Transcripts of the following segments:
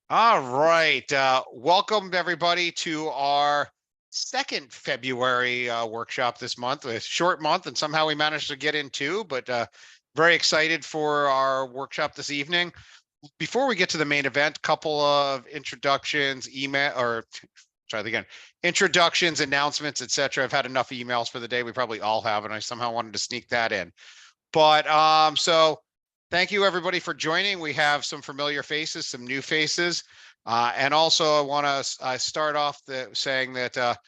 All right. Welcome everybody to our second February workshop this month. A short month, and somehow we managed to get in two, but very excited for our workshop this evening. Before we get to the main event, couple of introductions, try that again, introductions, announcements, etc. I've had enough emails for the day. We probably all have, and I somehow wanted to sneak that in. But so thank you everybody for joining. We have some familiar faces, some new faces. And also I want to start off saying that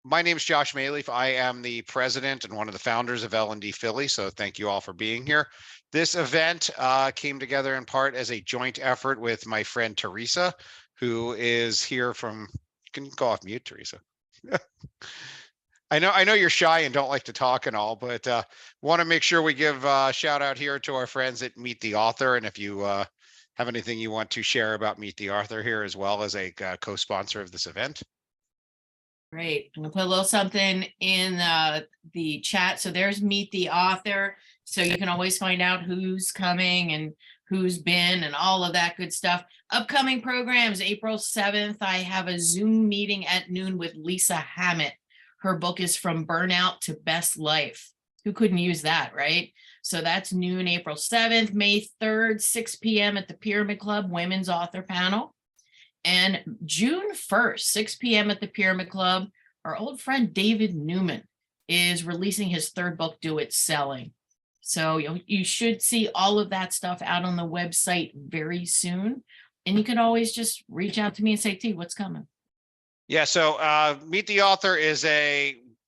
my name is Josh Mayleaf. I am the president and one of the founders of L&D Philly. So thank you all for being here. This event came together in part as a joint effort with my friend Teresa, who is here from, you can go off mute, Teresa. I know you're shy and don't like to talk and all, but want to make sure we give a shout out here to our friends at Meet the Author. And if you have anything you want to share about Meet the Author here, as well as a co-sponsor of this event. Great. I'm gonna put a little something in the chat. So there's Meet the Author. So you can always find out who's coming and who's been and all of that good stuff. Upcoming programs, April 7th, I have a Zoom meeting at noon with Lisa Hammett. Her book is From Burnout to Best Life. Who couldn't use that, right? So that's noon, April 7th, May 3rd, 6 p.m. at the Pyramid Club Women's Author Panel. And June 1st, 6 p.m. at the Pyramid Club, our old friend David Newman is releasing his third book, Do It Selling. So you should see all of that stuff out on the website very soon. And you can always just reach out to me and say, T, what's coming? Yeah, so Meet the Author is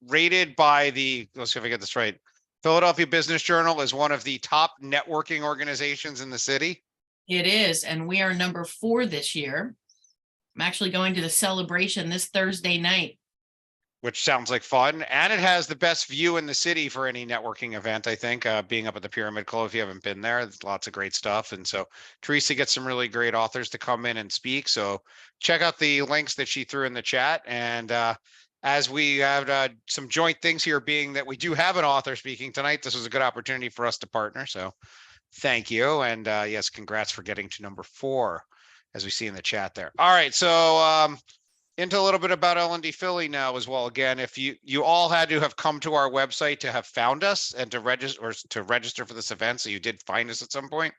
rated by let's see if I get this right, Philadelphia Business Journal is one of the top networking organizations in the city. It is, and we are number 4 this year. I'm actually going to the celebration this Thursday night. Which sounds like fun. And it has the best view in the city for any networking event, I think, being up at the Pyramid Club. If you haven't been there, there's lots of great stuff. And so Teresa gets some really great authors to come in and speak. So check out the links that she threw in the chat. And as we have some joint things here, being that we do have an author speaking tonight, this was a good opportunity for us to partner. So thank you. And yes, congrats for getting to number 4, as we see in the chat there. All right. So into a little bit about L&D Philly now as well. Again, if you all had to have come to our website to have found us and to register for this event, so you did find us at some point.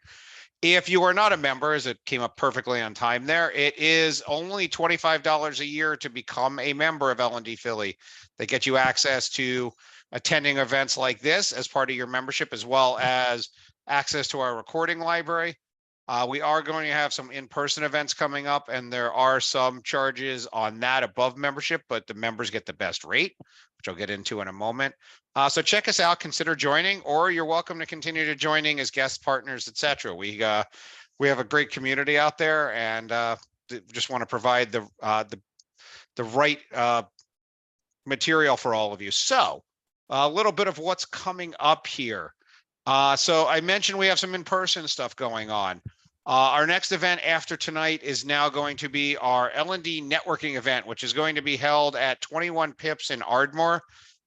If you are not a member, as it came up perfectly on time there, it is only $25 a year to become a member of L&D Philly. They get you access to attending events like this as part of your membership, as well as access to our recording library. We are going to have some in-person events coming up, and there are some charges on that above membership, but the members get the best rate, which I'll get into in a moment. So check us out, consider joining, or you're welcome to continue to joining as guest partners, etc. We have a great community out there, and just want to provide the right material for all of you. So a little bit of what's coming up here. So I mentioned we have some in-person stuff going on. Our next event after tonight is now going to be our L&D networking event, which is going to be held at 21 Pips in Ardmore.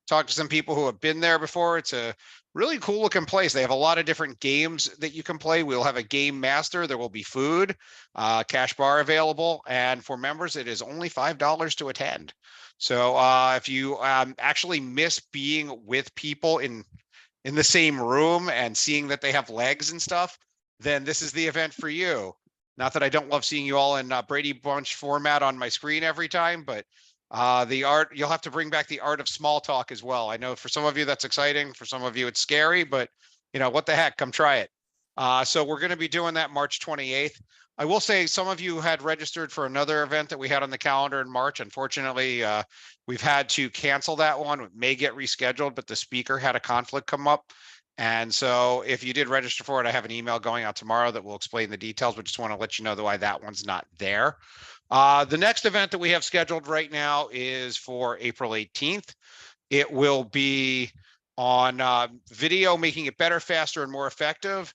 Talked to some people who have been there before. It's a really cool looking place. They have a lot of different games that you can play. We'll have a game master. There will be food, cash bar available. And for members, it is only $5 to attend. So if you actually miss being with people in the same room and seeing that they have legs and stuff, then this is the event for you. Not that I don't love seeing you all in Brady Bunch format on my screen every time, but the art, you'll have to bring back the art of small talk as well. I know for some of you that's exciting, for some of you it's scary, but you know, what the heck, come try it. So we're going to be doing that March 28th. I will say some of you had registered for another event that we had on the calendar in March. Unfortunately, we've had to cancel that one. It may get rescheduled, but the speaker had a conflict come up. And so if you did register for it, I have an email going out tomorrow that will explain the details, but just want to let you know why that one's not there. The next event that we have scheduled right now is for April 18th. It will be on video, making it better, faster, and more effective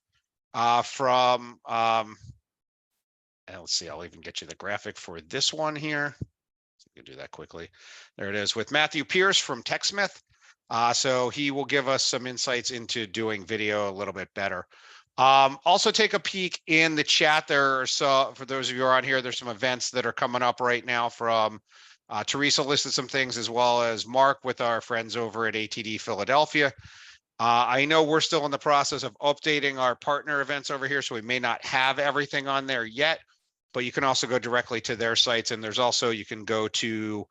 from, and let's see, I'll even get you the graphic for this one here. So you can do that quickly. There it is, with Matthew Pierce from TechSmith. So he will give us some insights into doing video a little bit better. Also take a peek in the chat there. So for those of you who are on here, there's some events that are coming up right now from Teresa listed some things, as well as Mark with our friends over at ATD Philadelphia. I know we're still in the process of updating our partner events over here, so we may not have everything on there yet, but you can also go directly to their sites. And there's also, you can go to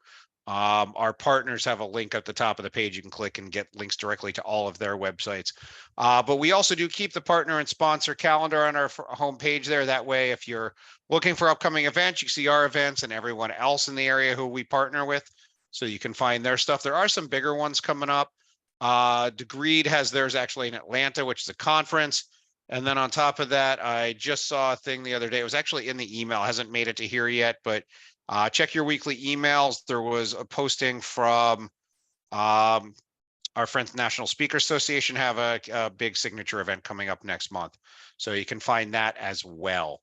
our partners have a link at the top of the page. You can click and get links directly to all of their websites. But we also do keep the partner and sponsor calendar on our homepage there. That way, if you're looking for upcoming events, you see our events and everyone else in the area who we partner with, so you can find their stuff. There are some bigger ones coming up. Degreed has theirs actually in Atlanta, which is a conference. And then on top of that, I just saw a thing the other day. It was actually in the email, hasn't made it to here yet, but check your weekly emails. There was a posting from our friends National Speaker Association have a big signature event coming up next month. So you can find that as well.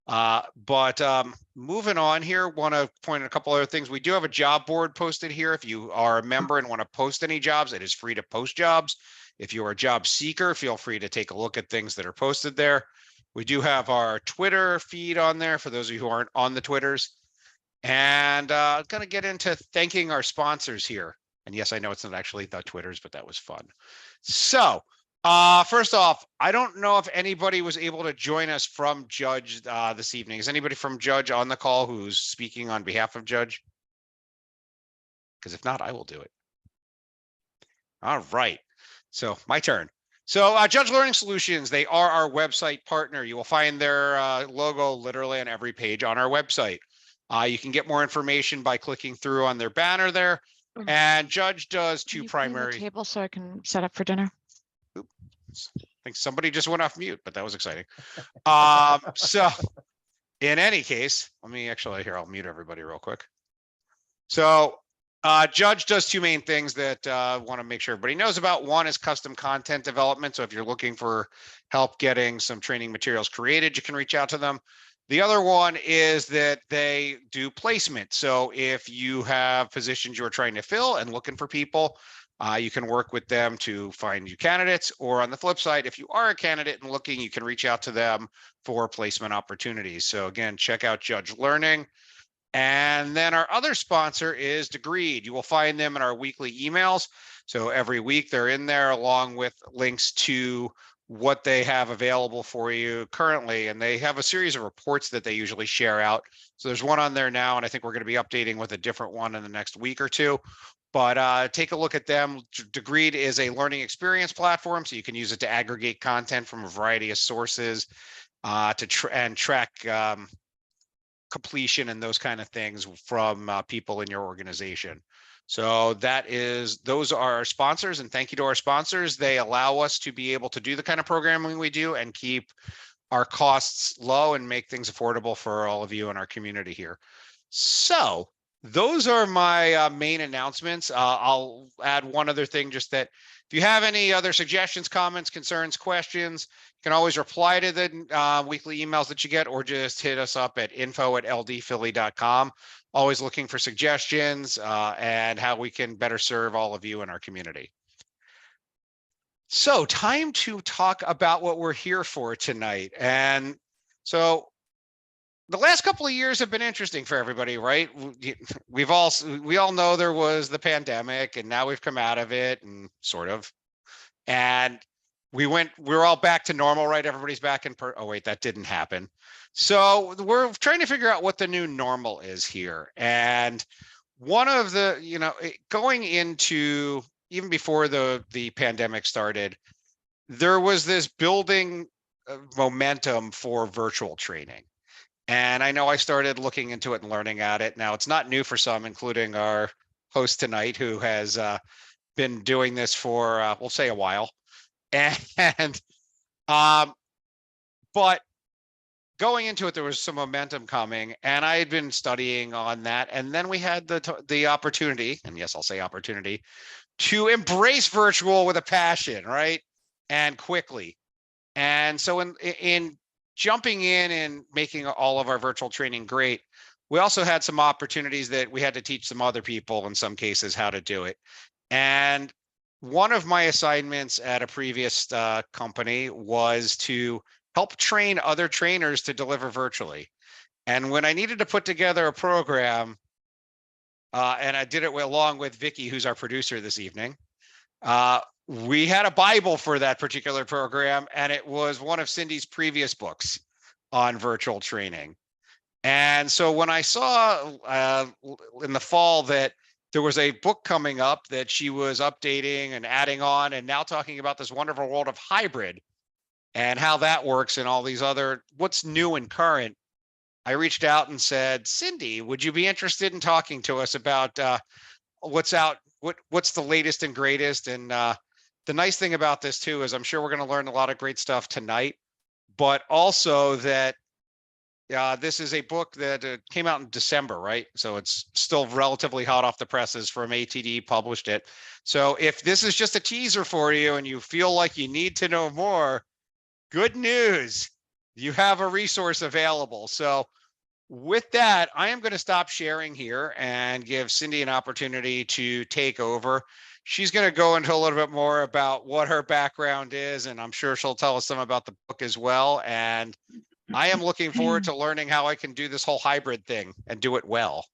But moving on here, want to point out a couple other things. We do have a job board posted here. If you are a member and want to post any jobs, it is free to post jobs. If you're a job seeker, feel free to take a look at things that are posted there. We do have our Twitter feed on there for those of you who aren't on the Twitters. And going to get into thanking our sponsors here. And yes, I know it's not actually the Twitters, but that was fun. So first off, I don't know if anybody was able to join us from Judge this evening. Is anybody from Judge on the call who's speaking on behalf of Judge? Because if not, I will do it. All right. So my turn. So Judge Learning Solutions, they are our website partner. You will find their logo literally on every page on our website. You can get more information by clicking through on their banner there. And Judge does two primary table so I can set up for dinner. Oops. I think somebody just went off mute, but that was exciting. So in any case, let me actually here, I'll mute everybody real quick. So Judge does two main things that I want to make sure everybody knows about. One is custom content development. So if you're looking for help getting some training materials created, you can reach out to them. The other one is that they do placement. So if you have positions you're trying to fill and looking for people, you can work with them to find you candidates. Or on the flip side, if you are a candidate and looking, you can reach out to them for placement opportunities. So again, check out Judge Learning. And then our other sponsor is Degreed. You will find them in our weekly emails. So every week they're in there along with links to what they have available for you currently. And they have a series of reports that they usually share out. So there's one on there now, and I think we're going to be updating with a different one in the next week or two. But take a look at them. Degreed is a learning experience platform, so you can use it to aggregate content from a variety of sources to track completion and those kind of things from people in your organization. So those are our sponsors, and thank you to our sponsors. They allow us to be able to do the kind of programming we do and keep our costs low and make things affordable for all of you in our community here. So those are my main announcements. I'll add one other thing, just that if you have any other suggestions, comments, concerns, questions, you can always reply to the weekly emails that you get, or just hit us up at info@ldphilly.com. Always looking for suggestions and how we can better serve all of you in our community. So time to talk about what we're here for tonight. And so the last couple of years have been interesting for everybody, right? We all know there was the pandemic, and now we've come out of it, and sort of, and we're all back to normal, right? Everybody's back in oh wait, that didn't happen. So we're trying to figure out what the new normal is here. And one of the, going into, even before the pandemic started, there was this building momentum for virtual training. And I know I started looking into it and learning at it. Now, it's not new for some, including our host tonight, who has been doing this for, we'll say, a while. And but going into it, there was some momentum coming, and I had been studying on that. And then we had the opportunity, and yes, I'll say opportunity, to embrace virtual with a passion, right? And quickly. And so in jumping in and making all of our virtual training great, we also had some opportunities that we had to teach some other people in some cases how to do it. And one of my assignments at a previous company was to help train other trainers to deliver virtually. And when I needed to put together a program, and I did it along with Vicky, who's our producer this evening, we had a Bible for that particular program, and it was one of Cindy's previous books on virtual training. And so when I saw in the fall that there was a book coming up that she was updating and adding on, and now talking about this wonderful world of hybrid and how that works and all these other what's new and current, I reached out and said, Cindy, would you be interested in talking to us about what's out, what's the latest and greatest? And the nice thing about this too is I'm sure we're going to learn a lot of great stuff tonight, but also that this is a book that came out in December, right? So it's still relatively hot off the presses from ATD published it. So if this is just a teaser for you and you feel like you need to know more, good news, you have a resource available. So with that, I am going to stop sharing here and give Cindy an opportunity to take over. She's going to go into a little bit more about what her background is, and I'm sure she'll tell us some about the book as well. And I am looking forward to learning how I can do this whole hybrid thing and do it well.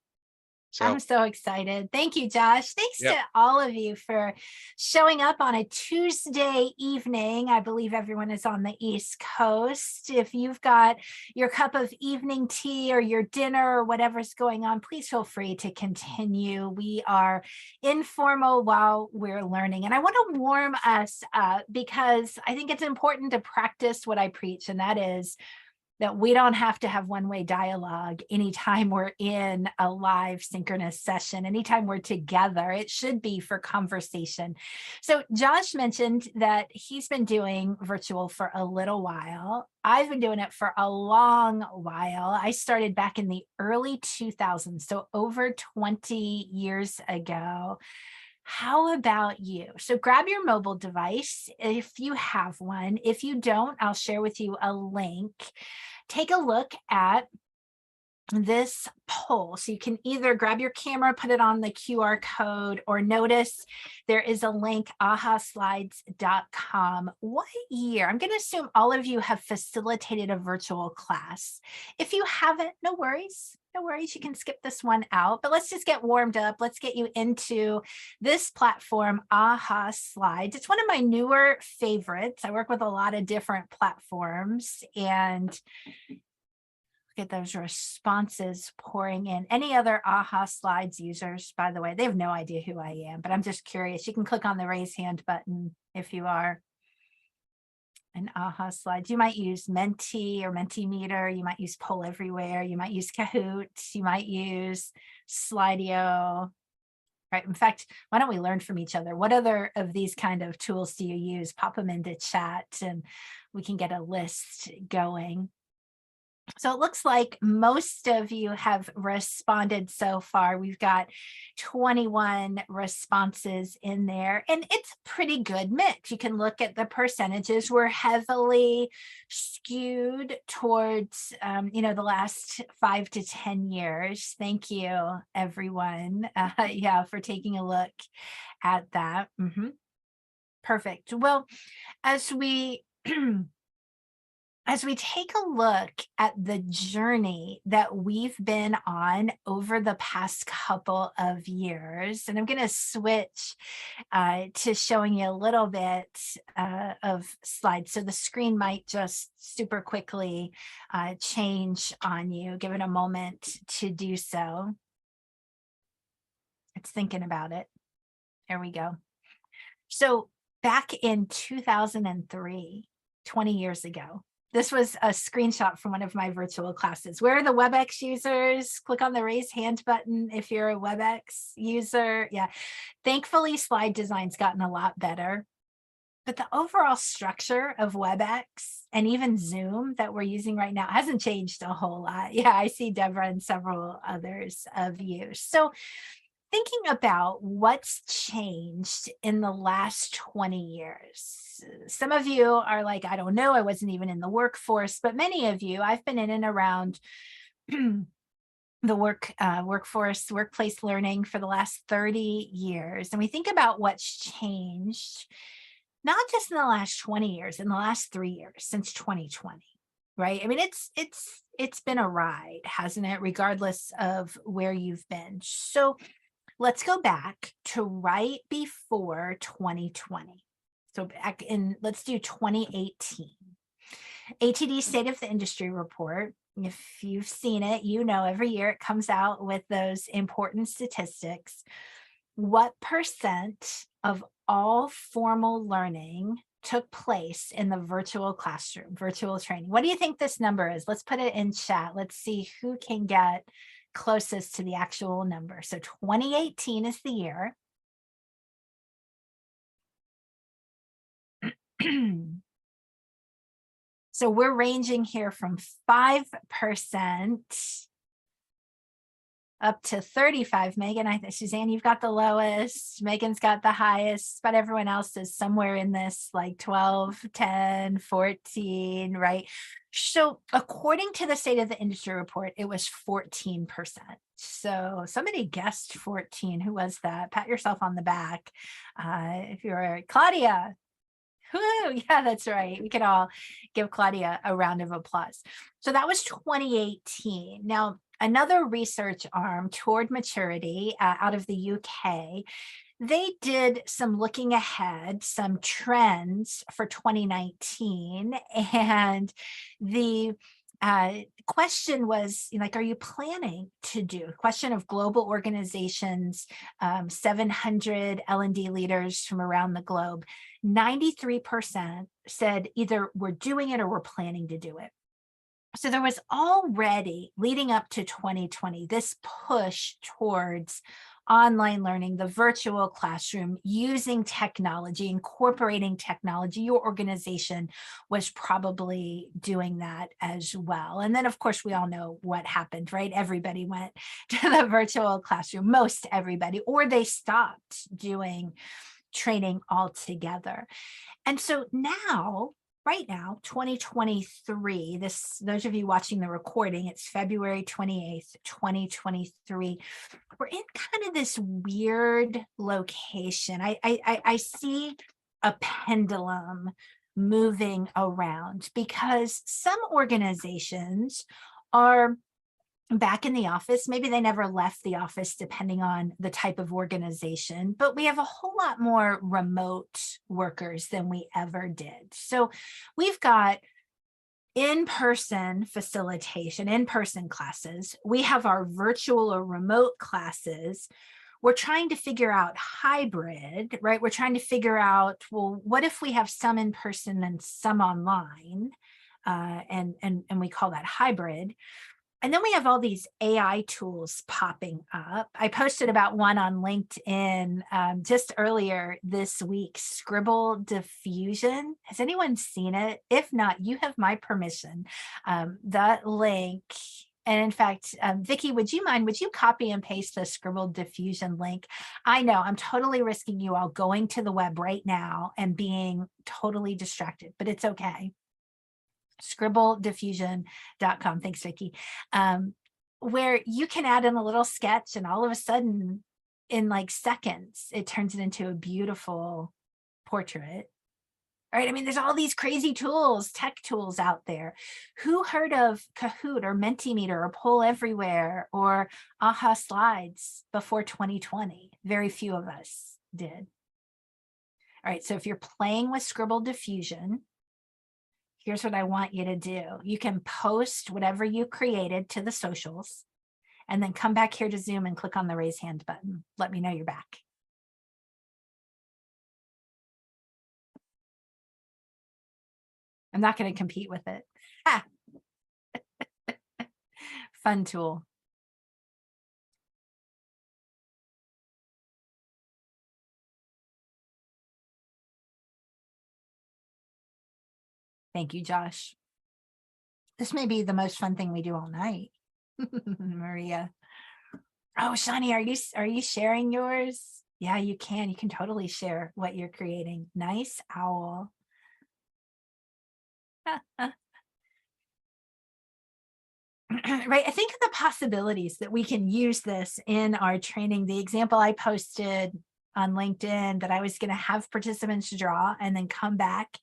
So, I'm so excited. Thank you, Josh. Thanks Yep. to all of you for showing up on a Tuesday evening. I believe everyone is on the East Coast. If you've got your cup of evening tea or your dinner or whatever's going on, please feel free to continue. We are informal while we're learning. And I want to warm us up because I think it's important to practice what I preach, and that is that we don't have to have one-way dialogue anytime we're in a live synchronous session. Anytime we're together, it should be for conversation. So Josh mentioned that he's been doing virtual for a little while. I've been doing it for a long while. I started back in the early 2000s, so over 20 years ago. How about you? So grab your mobile device if you have one. If you don't, I'll share with you a link. Take a look at this poll. So you can either grab your camera, put it on the QR code, or notice there is a link, ahaslides.com. What year? I'm going to assume all of you have facilitated a virtual class. If you haven't, no worries. No worries, you can skip this one out, but let's just get warmed up. Let's get you into this platform, Aha Slides. It's one of my newer favorites. I work with a lot of different platforms, and look at those responses pouring in. Any other Aha Slides users, by the way, they have no idea who I am, but I'm just curious. You can click on the raise hand button if you are an Aha Slides. You might use Menti or Mentimeter. You might use Poll Everywhere. You might use Kahoot. You might use Slidio. Right. In fact, why don't we learn from each other? What other of these kind of tools do you use? Pop them into chat and we can get a list going. So it looks like most of you have responded so far. We've got 21 responses in there, and it's a pretty good mix. You can look at the percentages. We're heavily skewed towards, the last 5 to 10 years. Thank you, everyone. For taking a look at that. Perfect. Well, as we take a look at the journey that we've been on over the past couple of years, and I'm going to switch to showing you a little bit of slides. So the screen might just super quickly change on you. Give it a moment to do so. It's thinking about it. There we go. So back in 2003, 20 years ago, this was a screenshot from one of my virtual classes. Where are the WebEx users? Click on the raise hand button if you're a WebEx user. Yeah, thankfully slide design's gotten a lot better, but the overall structure of WebEx and even Zoom that we're using right now hasn't changed a whole lot. Yeah, I see Deborah and several others of you. So thinking about what's changed in the last 20 years. Some of you are like, I don't know, I wasn't even in the workforce, but many of you, I've been in and around the workplace learning for the last 30 years, and we think about what's changed, not just in the last 20 years, in the last 3 years since 2020, right? I mean, it's been a ride, hasn't it? Regardless of where you've been. So let's go back to right before 2020. So back in, let's do 2018. ATD State of the Industry Report. If you've seen it, you know every year it comes out with those important statistics. What percent of all formal learning took place in the virtual classroom, virtual training? What do you think this number is? Let's put it in chat. Let's see who can get closest to the actual number. So 2018 is the year. So we're ranging here from 5% up to 35. Megan, I think, Suzanne, you've got the lowest. Megan's got the highest, but everyone else is somewhere in this like 12, 10, 14, right? So according to the State of the Industry Report, it was 14%. So somebody guessed 14. Who was that? Pat yourself on the back. If you're Claudia. Woo, yeah, that's right. We could all give Claudia a round of applause. So that was 2018. Now, another research arm, Toward Maturity, out of the UK, they did some looking ahead, some trends for 2019. And the question was like, are you planning to do? Question of global organizations, 700 L&D leaders from around the globe. 93% said either we're doing it or we're planning to do it. So there was already, leading up to 2020, this push towards online learning, the virtual classroom, using technology, incorporating technology. Your organization was probably doing that as well. And then, of course, we all know what happened, right? Everybody went to the virtual classroom, most everybody, or they stopped doing training altogether. And so now, right now, 2023, those of you watching the recording, it's February 28th, 2023. We're in kind of this weird location. I see a pendulum moving around because some organizations are back in the office. Maybe they never left the office, depending on the type of organization, but we have a whole lot more remote workers than we ever did. So we've got in-person facilitation, in-person classes. We have our virtual or remote classes. We're trying to figure out hybrid, right? We're trying to figure out, well, what if we have some in person and some online? And we call that hybrid. And then we have all these AI tools popping up. I posted about one on LinkedIn just earlier this week, Scribble Diffusion. Has anyone seen it? If not, you have my permission. That link. And in fact, Vicki, would you copy and paste the Scribble Diffusion link? I know I'm totally risking you all going to the web right now and being totally distracted, but it's okay. scribblediffusion.com. Thanks, Vicki. Where you can add in a little sketch and all of a sudden in like seconds, it turns it into a beautiful portrait. All right. I mean, there's all these crazy tools, tech tools out there. Who heard of Kahoot or Mentimeter or Poll Everywhere or Aha Slides before 2020? Very few of us did. All right. So if you're playing with Scribble Diffusion, here's what I want you to do. You can post whatever you created to the socials and then come back here to Zoom and click on the raise hand button. Let me know you're back. I'm not going to compete with it. Ah. Fun tool. Thank you, Josh. This may be the most fun thing we do all night. Maria. Oh, Shani, are you sharing yours? Yeah, you can. You can totally share what you're creating. Nice owl. right? I think of the possibilities that we can use this in our training. The example I posted on LinkedIn that I was going to have participants draw and then come back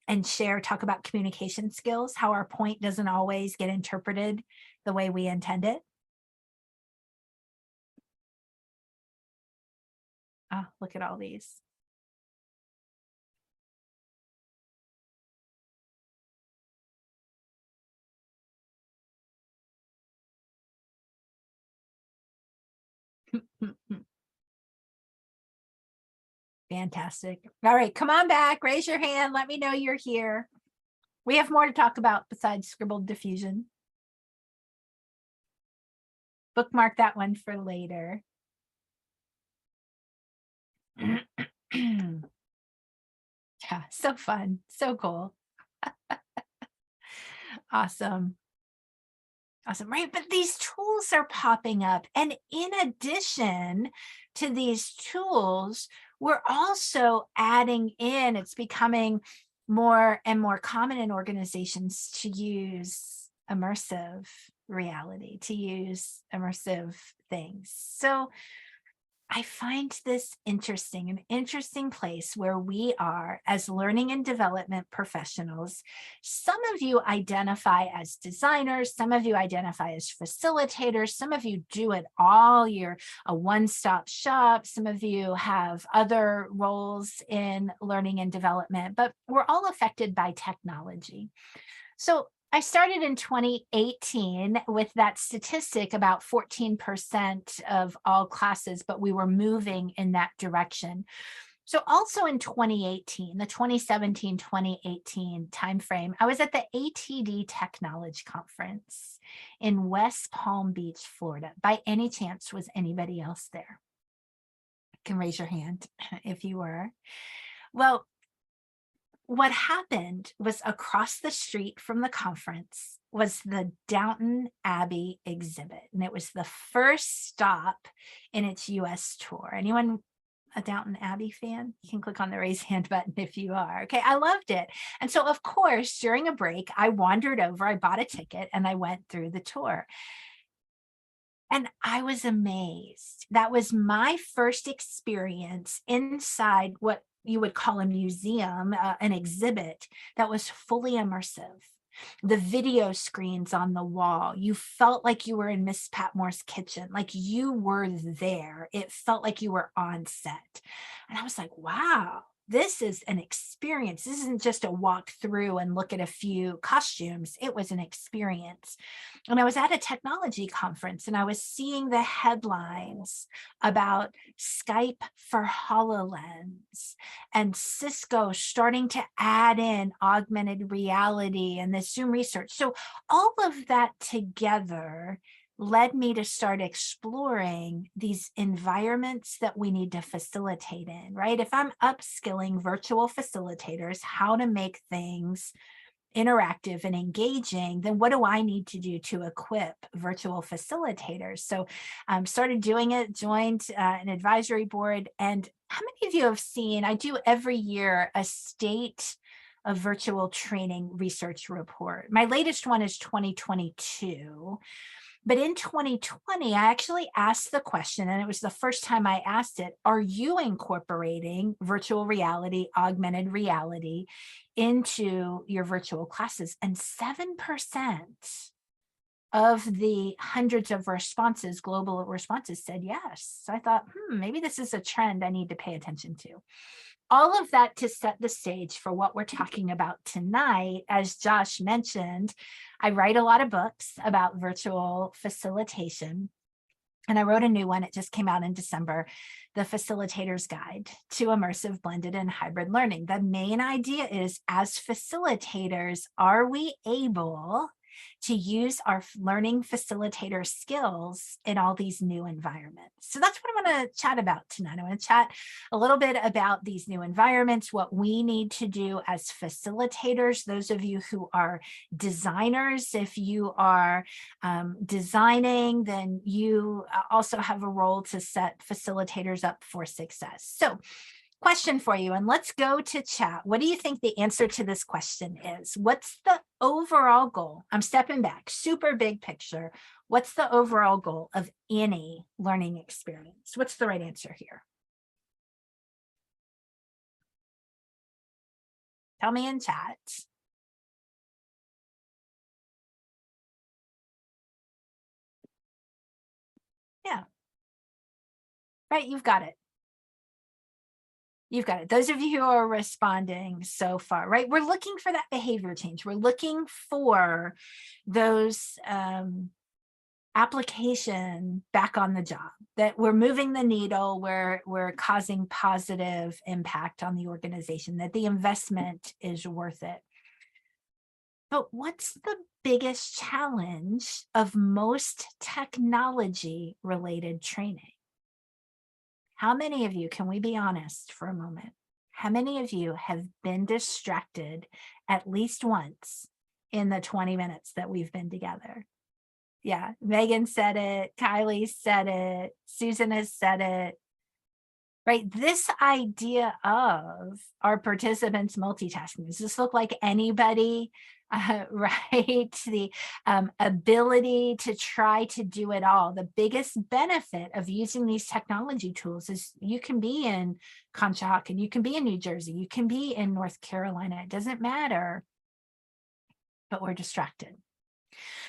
and share, talk about communication skills, how our point doesn't always get interpreted the way we intend it. Oh, look at all these. Fantastic. All right, come on back, raise your hand, let me know you're here. We have more to talk about besides scribbled diffusion. Bookmark that one for later. Yeah, so fun, so cool. Awesome. Awesome, right? But these tools are popping up. And in addition to these tools, we're also adding in, it's becoming more and more common in organizations to use immersive reality, to use immersive things. So I find this interesting, an interesting place where we are as learning and development professionals. Some of you identify as designers, some of you identify as facilitators, some of you do it all. You're a one-stop shop. Some of you have other roles in learning and development, but we're all affected by technology. So I started in 2018 with that statistic about 14% of all classes, but we were moving in that direction. So also in 2018, the 2017-2018 timeframe, I was at the ATD Technology Conference in West Palm Beach, Florida. By any chance, was anybody else there? You can raise your hand if you were. Well, what happened was across the street from the conference was the Downton Abbey exhibit. And it was the first stop in its US tour. Anyone a Downton Abbey fan? You can click on the raise hand button if you are. Okay, I loved it. And so of course, during a break, I wandered over, I bought a ticket and I went through the tour. And I was amazed. That was my first experience inside what you would call a museum, an exhibit that was fully immersive. The video screens on the wall, you felt like you were in Miss Patmore's kitchen, like you were there. It felt like you were on set. And I was like, wow, this is an experience. This isn't just a walk through and look at a few costumes. It was an experience. And I was at a technology conference and I was seeing the headlines about Skype for HoloLens and Cisco starting to add in augmented reality and the Zoom research. So all of that together led me to start exploring these environments that we need to facilitate in, right? If I'm upskilling virtual facilitators, how to make things interactive and engaging, then what do I need to do to equip virtual facilitators? So started doing it, joined an advisory board. And how many of you have seen, I do every year a state of virtual training research report. My latest one is 2022. But in 2020, I actually asked the question, and it was the first time I asked it, are you incorporating virtual reality, augmented reality into your virtual classes? And 7% of the hundreds of responses, global responses, said yes. So I thought, maybe this is a trend I need to pay attention to. All of that to set the stage for what we're talking about tonight. As Josh mentioned, I write a lot of books about virtual facilitation. And I wrote a new one. It just came out in December, The Facilitator's Guide to Immersive, Blended, and Hybrid Learning. The main idea is, as facilitators, are we able to use our learning facilitator skills in all these new environments? So that's what I want to chat about tonight. I want to chat a little bit about these new environments, what we need to do as facilitators. Those of you who are designers, if you are designing, then you also have a role to set facilitators up for success. So question for you, and let's go to chat. What do you think the answer to this question is? What's the overall goal? I'm stepping back, super big picture. What's the overall goal of any learning experience? What's the right answer here? Tell me in chat. Yeah. Right, you've got it. You've got it. Those of you who are responding so far, right? We're looking for that behavior change. We're looking for those application back on the job, that we're moving the needle, we're causing positive impact on the organization, that the investment is worth it. But what's the biggest challenge of most technology related training? How many of you, can we be honest for a moment? How many of you have been distracted at least once in the 20 minutes that we've been together? Yeah, Megan said it, Kylie said it, Susan has said it, right? This idea of our participants multitasking, does this look like anybody? Right? The ability to try to do it all. The biggest benefit of using these technology tools is you can be in Conshohocken, you can be in New Jersey, you can be in North Carolina, it doesn't matter, but we're distracted.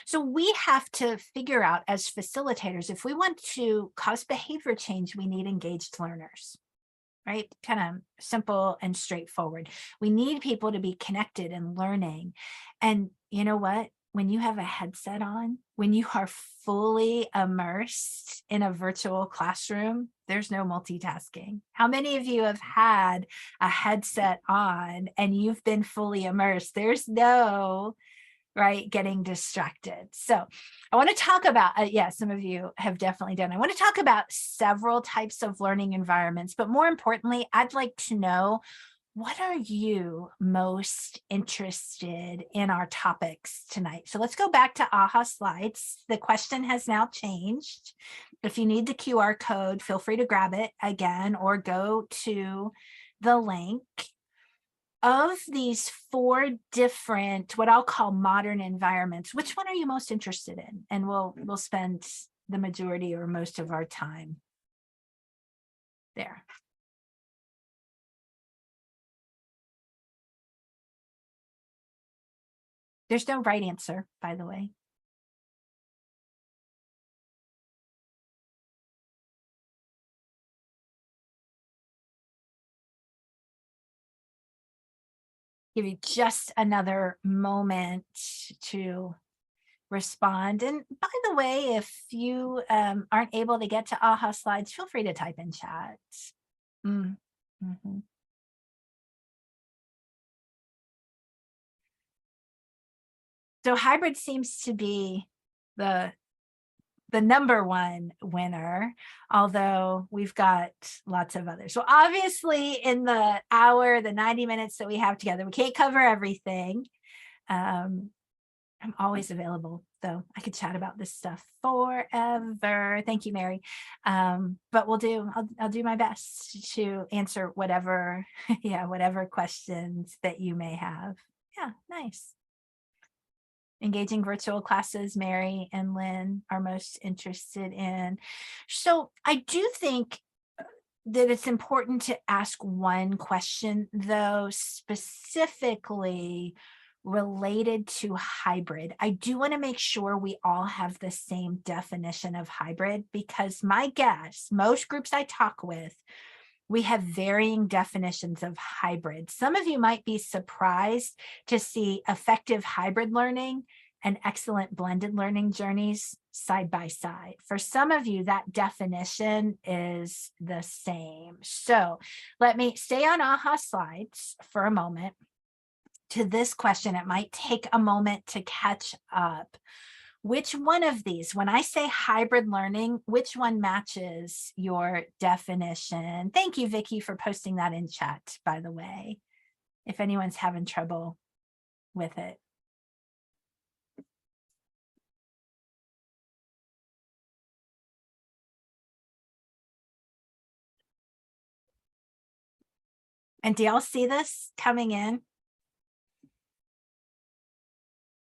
So we have to figure out as facilitators, if we want to cause behavior change, we need engaged learners. Right? Kind of simple and straightforward. We need people to be connected and learning. And you know what? When you have a headset on, when you are fully immersed in a virtual classroom, there's no multitasking. How many of you have had a headset on and you've been fully immersed? There's no right, getting distracted. So I want to talk about, yeah, some of you have definitely done. I want to talk about several types of learning environments, but more importantly, I'd like to know, what are you most interested in our topics tonight? So let's go back to AHA slides. The question has now changed. If you need the QR code, feel free to grab it again or go to the link. Of these 4 different, what I'll call modern environments, which one are you most interested in? And we'll spend the majority or most of our time there. There's no right answer, by the way. Give you just another moment to respond. And by the way, if you aren't able to get to AHA slides, feel free to type in chat. Mm-hmm. So hybrid seems to be the number one winner, although we've got lots of others. So obviously in the hour, the 90 minutes that we have together, we can't cover everything. I'm always available, though. I could chat about this stuff forever. Thank you, Mary. But I'll do my best to answer whatever, yeah, whatever questions that you may have. Yeah, nice. Engaging virtual classes, Mary and Lynn are most interested in. So I do think that it's important to ask one question, though, specifically related to hybrid. I do want to make sure we all have the same definition of hybrid, because my guess, most groups I talk with, we have varying definitions of hybrid. Some of you might be surprised to see effective hybrid learning and excellent blended learning journeys side by side. For some of you, that definition is the same. So let me stay on AHA slides for a moment to this question. It might take a moment to catch up. Which one of these, when I say hybrid learning, which one matches your definition? Thank you, Vicky, for posting that in chat, by the way, if anyone's having trouble with it. And do y'all see this coming in?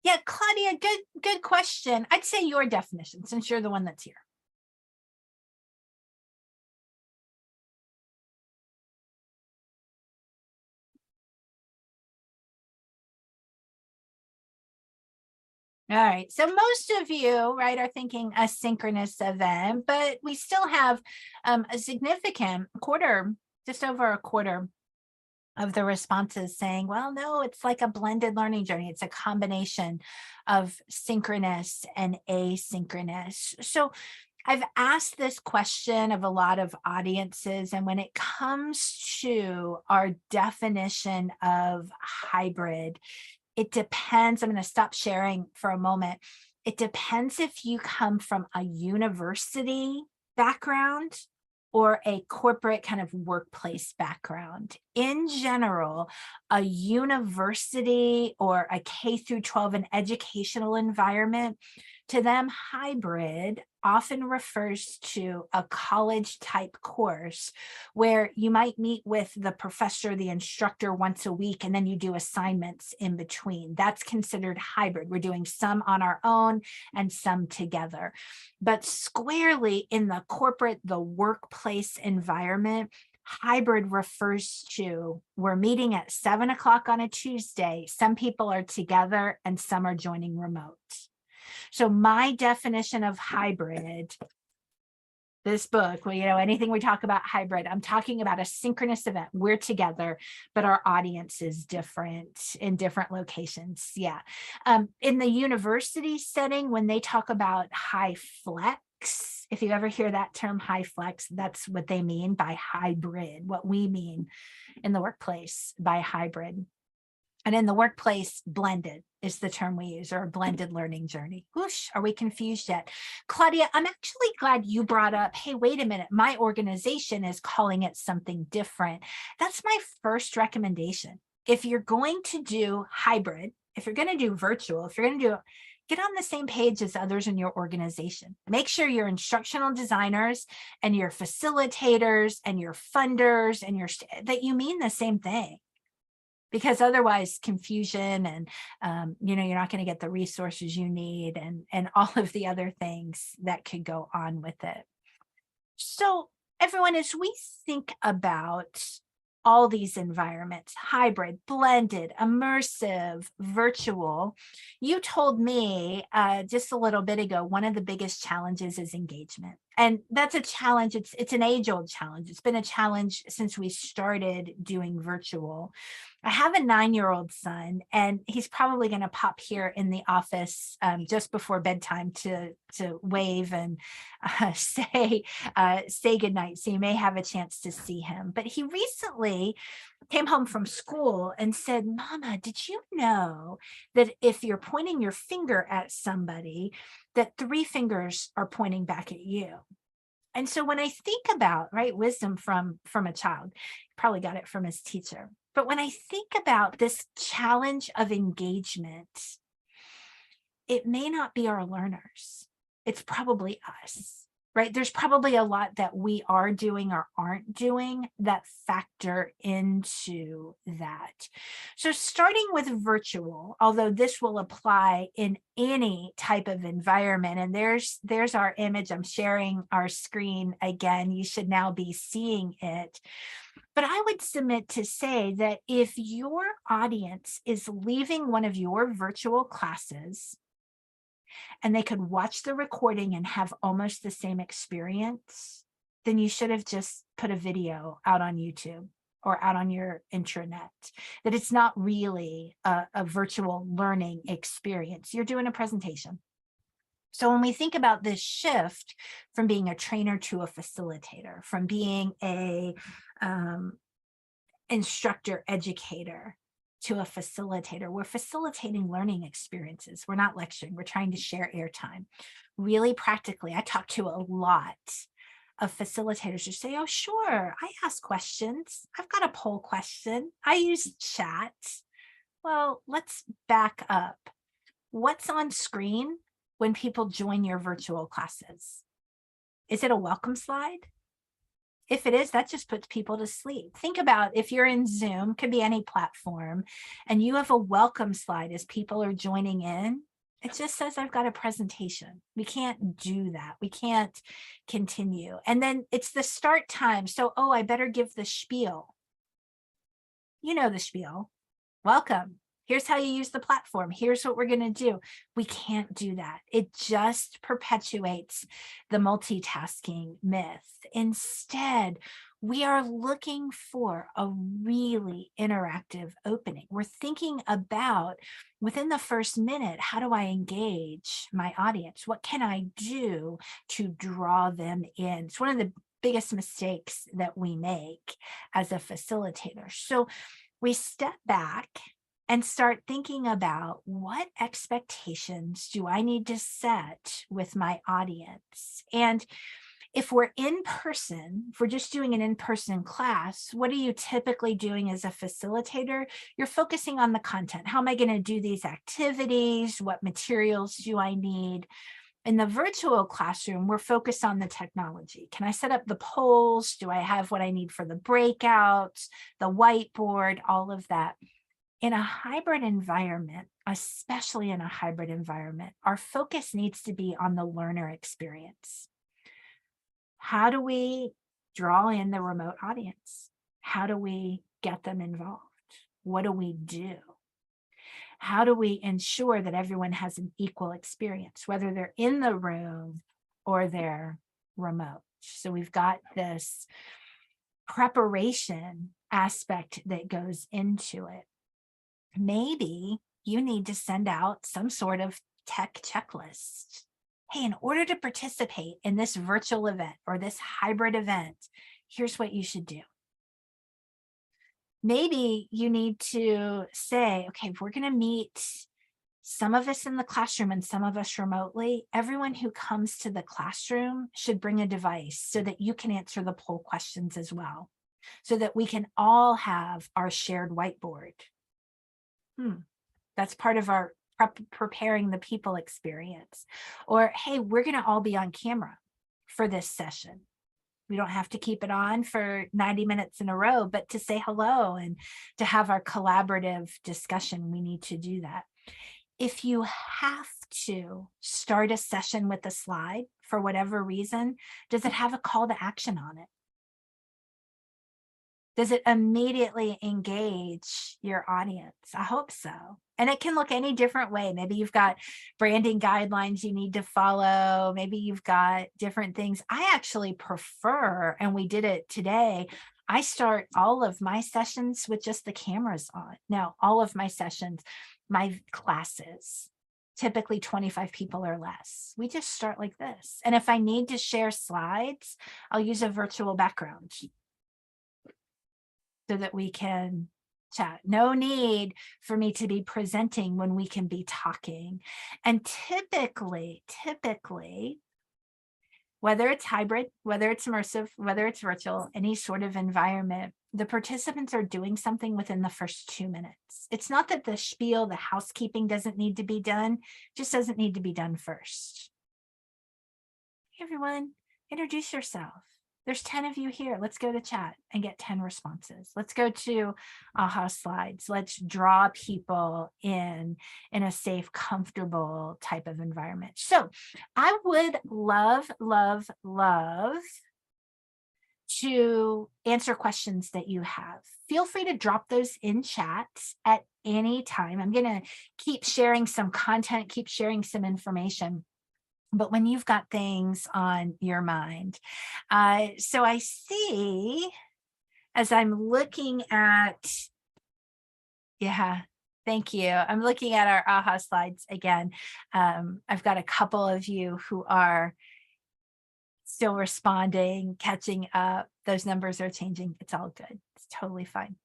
Yeah, Claudia, good question. I'd say your definition, since you're the one that's here. All right, so most of you, right, are thinking a synchronous event, but we still have a significant quarter, just over a quarter of the responses saying, well, no, it's like a blended learning journey. It's a combination of synchronous and asynchronous. So I've asked this question of a lot of audiences, and when it comes to our definition of hybrid, it depends. I'm going to stop sharing for a moment. It depends if you come from a university background or a corporate kind of workplace background. In general, a university or a K through 12, an educational environment, to them, hybrid often refers to a college type course where you might meet with the professor, the instructor once a week, and then you do assignments in between. That's considered hybrid. We're doing some on our own and some together. But squarely in the corporate, the workplace environment, hybrid refers to we're meeting at 7 o'clock on a Tuesday. Some people are together and some are joining remote. So my definition of hybrid, this book, well, you know, anything we talk about hybrid, I'm talking about a synchronous event. We're together, but our audience is different in different locations. Yeah. In the university setting, when they talk about high flex, if you ever hear that term high flex, that's what they mean by hybrid, what we mean in the workplace by hybrid. And in the workplace, blended is the term we use, or a blended learning journey. Whoosh, are we confused yet? Claudia, I'm actually glad you brought up, hey, wait a minute, my organization is calling it something different. That's my first recommendation. If you're going to do hybrid, if you're going to do virtual, if you're going to do, get on the same page as others in your organization. Make sure your instructional designers and your facilitators and your funders and that you mean the same thing. Because otherwise confusion and, you know, you're not going to get the resources you need and all of the other things that could go on with it. So everyone, as we think about all these environments, hybrid, blended, immersive, virtual, you told me just a little bit ago, one of the biggest challenges is engagement. And that's a challenge. It's an age-old challenge. It's been a challenge since we started doing virtual. I have a 9-year-old son, and he's probably going to pop here in the office just before bedtime to wave and say goodnight. So you may have a chance to see him. But he recently came home from school and said, Mama, did you know that if you're pointing your finger at somebody, that 3 fingers are pointing back at you? And so when I think about, right, wisdom from a child, probably got it from his teacher. But when I think about this challenge of engagement, it may not be our learners. It's probably us, right? There's probably a lot that we are doing or aren't doing that factor into that. So starting with virtual, although this will apply in any type of environment, and there's our image. I'm sharing our screen again. You should now be seeing it. But I would submit to say that if your audience is leaving one of your virtual classes and they could watch the recording and have almost the same experience, then you should have just put a video out on YouTube or out on your intranet, that it's not really a virtual learning experience. You're doing a presentation. So when we think about this shift from being a trainer to a facilitator, from being a instructor educator to a facilitator, we're facilitating learning experiences. We're not lecturing, we're trying to share airtime. Really practically, I talk to a lot of facilitators who say, oh, sure, I ask questions. I've got a poll question. I use chat. Well, let's back up. What's on screen when people join your virtual classes? Is it a welcome slide? If it is, that just puts people to sleep. Think about if you're in Zoom, could be any platform, and you have a welcome slide as people are joining in. It just says, I've got a presentation. We can't do that. We can't continue. And then it's the start time. So, oh, I better give the spiel. You know the spiel. Welcome. Here's how you use the platform. Here's what we're going to do. We can't do that. It just perpetuates the multitasking myth. Instead, we are looking for a really interactive opening. We're thinking about, within the first minute, how do I engage my audience? What can I do to draw them in? It's one of the biggest mistakes that we make as a facilitator. So we step back and start thinking about, what expectations do I need to set with my audience? And if we're in person, if we're just doing an in-person class, what are you typically doing as a facilitator? You're focusing on the content. How am I going to do these activities? What materials do I need? In the virtual classroom, we're focused on the technology. Can I set up the polls? Do I have what I need for the breakouts, the whiteboard, all of that? In a hybrid environment, especially in a hybrid environment, our focus needs to be on the learner experience. How do we draw in the remote audience? How do we get them involved? What do we do? How do we ensure that everyone has an equal experience, whether they're in the room or they're remote? So we've got this preparation aspect that goes into it. Maybe you need to send out some sort of tech checklist. Hey, in order to participate in this virtual event or this hybrid event, here's what you should do. Maybe you need to say, okay, we're going to meet some of us in the classroom and some of us remotely. Everyone who comes to the classroom should bring a device so that you can answer the poll questions as well, so that we can all have our shared whiteboard. That's part of our preparing the people experience. Or, hey, we're going to all be on camera for this session. We don't have to keep it on for 90 minutes in a row, but to say hello and to have our collaborative discussion, we need to do that. If you have to start a session with a slide for whatever reason, does it have a call to action on it? Does it immediately engage your audience? I hope so. And it can look any different way. Maybe you've got branding guidelines you need to follow. Maybe you've got different things. I actually prefer, and we did it today, I start all of my sessions with just the cameras on. Now, all of my sessions, my classes, typically 25 people or less. We just start like this. And if I need to share slides, I'll use a virtual background so that we can chat. No need for me to be presenting when we can be talking. And typically, whether it's hybrid, whether it's immersive, whether it's virtual, any sort of environment, the participants are doing something within the first 2 minutes. It's not that the spiel, the housekeeping doesn't need to be done, it just doesn't need to be done first. Hey everyone, introduce yourself. There's 10 of you here. Let's go to chat and get 10 responses. Let's go to aha slides. Let's draw people in a safe, comfortable type of environment. So I would love to answer questions that you have. Feel free to drop those in chat at any time. I'm going to keep sharing some content, keep sharing some information. But when you've got things on your mind. So I see, as I'm looking at, yeah, thank you. I'm looking at our aha slides again. I've got a couple of you who are still responding, catching up. Those numbers are changing. It's all good. It's totally fine.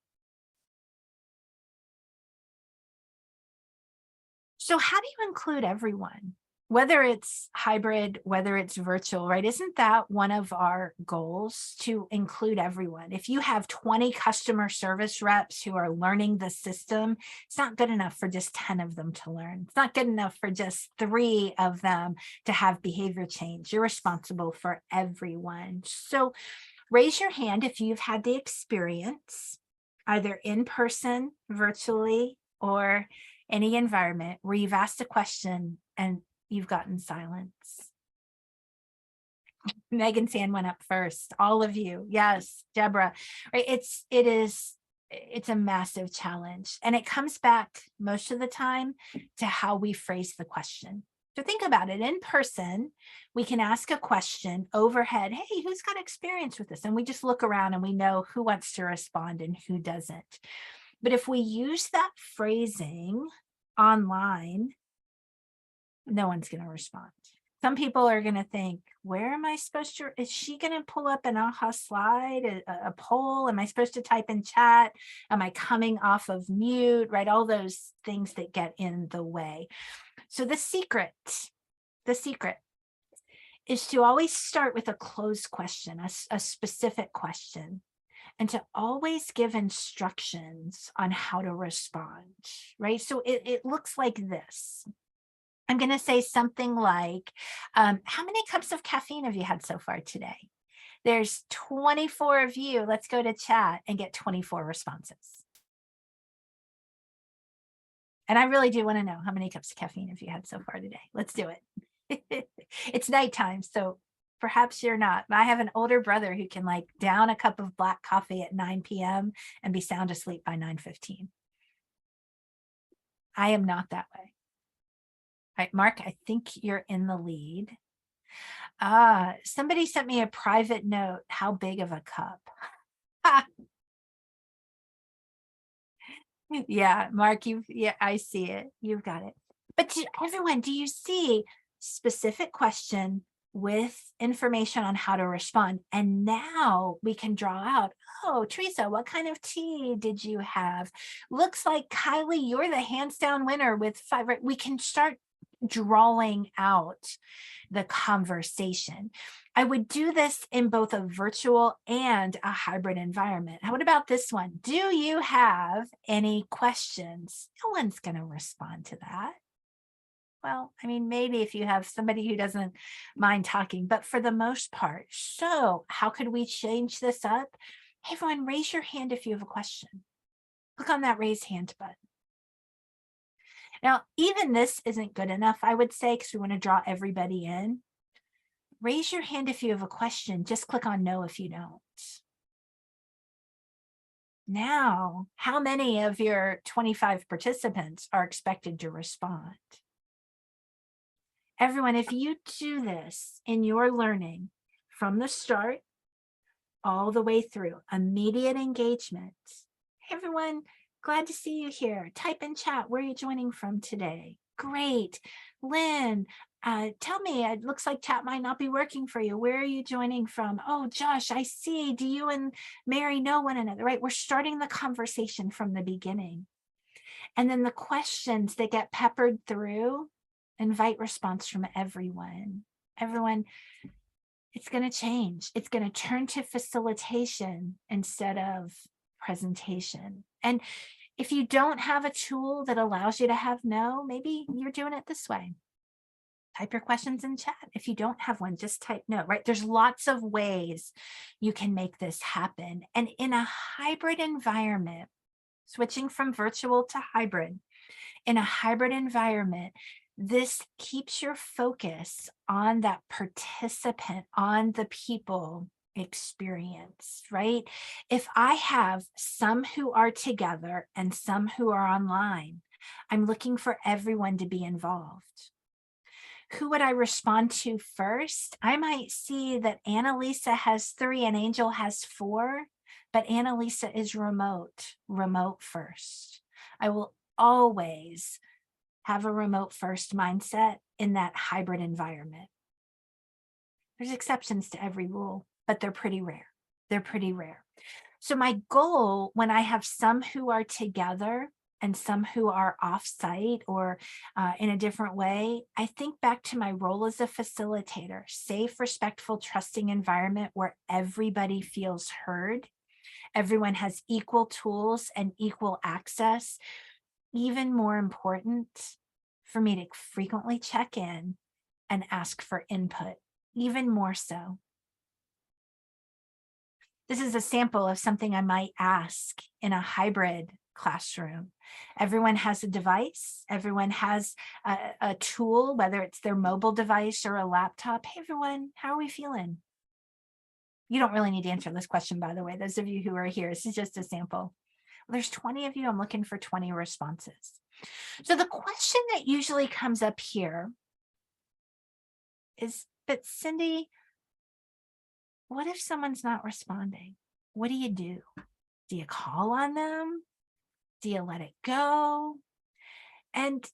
So how do you include everyone? Whether it's hybrid, whether it's virtual, right? Isn't that one of our goals, to include everyone? If you have 20 customer service reps who are learning the system, it's not good enough for just 10 of them to learn. It's not good enough for just 3 of them to have behavior change. You're responsible for everyone. So Raise your hand if you've had the experience, either in person, virtually, or any environment where you've asked a question and you've gotten silence. Megan's hand went up first. All of you. Yes, Deborah. Right. It's a massive challenge. And it comes back most of the time to how we phrase the question. So think about it. In person, we can ask a question overhead. Hey, who's got experience with this? And we just look around and we know who wants to respond and who doesn't. But if we use that phrasing online, no one's going to respond. Some people are going to think, where am I supposed to, is she going to pull up an AHA slide, a poll? Am I supposed to type in chat? Am I coming off of mute, right? All those things that get in the way. So the secret is to always start with a closed question, a specific question, and to always give instructions on how to respond, right? So it looks like this. I'm going to say something like, how many cups of caffeine have you had so far today? There's 24 of you. Let's go to chat and get 24 responses. And I really do want to know, how many cups of caffeine have you had so far today? Let's do it. It's nighttime, so perhaps you're not. I have an older brother who can like down a cup of black coffee at 9 p.m. and be sound asleep by 9:15. I am not that way. All right, Mark, I think you're in the lead. Somebody sent me a private note. How big of a cup? Yeah, Mark, I see it. You've got it. But everyone, do you see specific question with information on how to respond? And now we can draw out, oh, Teresa, what kind of tea did you have? Looks like Kylie, you're the hands down winner with 5, right? We can start drawing out the conversation. I would do this in both a virtual and a hybrid environment. What about this one? Do you have any questions? No one's going to respond to that. Well, I mean, maybe if you have somebody who doesn't mind talking, but for the most part. So how could we change this up? Hey, everyone, raise your hand if you have a question. Click on that raise hand button. Now, even this isn't good enough, I would say, because we want to draw everybody in. Raise your hand if you have a question. Just click on no if you don't. Now, how many of your 25 participants are expected to respond? Everyone, if you do this in your learning from the start all the way through, immediate engagement. Hey, everyone, glad to see you here. Type in chat, where are you joining from today? Great. Lynn, tell me, it looks like chat might not be working for you. Where are you joining from? Oh, Josh, I see. Do you and Mary know one another, right? We're starting the conversation from the beginning. And then the questions that get peppered through invite response from everyone. Everyone, it's going to change. It's going to turn to facilitation instead of presentation. And if you don't have a tool that allows you to have no, maybe you're doing it this way. Type your questions in chat. If you don't have one, just type no, right? There's lots of ways you can make this happen. And in a hybrid environment, switching from virtual to hybrid, in a hybrid environment, this keeps your focus on that participant, on the people experience, right? If I have some who are together and some who are online, I'm looking for everyone to be involved. Who would I respond to first? I might see that Annalisa has 3 and Angel has 4, but Annalisa is remote first. I will always have a remote first mindset in that hybrid environment. There's exceptions to every rule, but they're pretty rare. They're pretty rare. So my goal when I have some who are together and some who are off-site or in a different way, I think back to my role as a facilitator, safe, respectful, trusting environment where everybody feels heard. Everyone has equal tools and equal access. Even more important for me to frequently check in and ask for input, even more so. This is a sample of something I might ask in a hybrid classroom. Everyone has a device. Everyone has a tool, whether it's their mobile device or a laptop. Hey, everyone, how are we feeling? You don't really need to answer this question, by the way, those of you who are here. This is just a sample. Well, there's 20 of you. I'm looking for 20 responses. So the question that usually comes up here is, but Cindy, what if someone's not responding? What do you do? Do you call on them? Do you let it go? And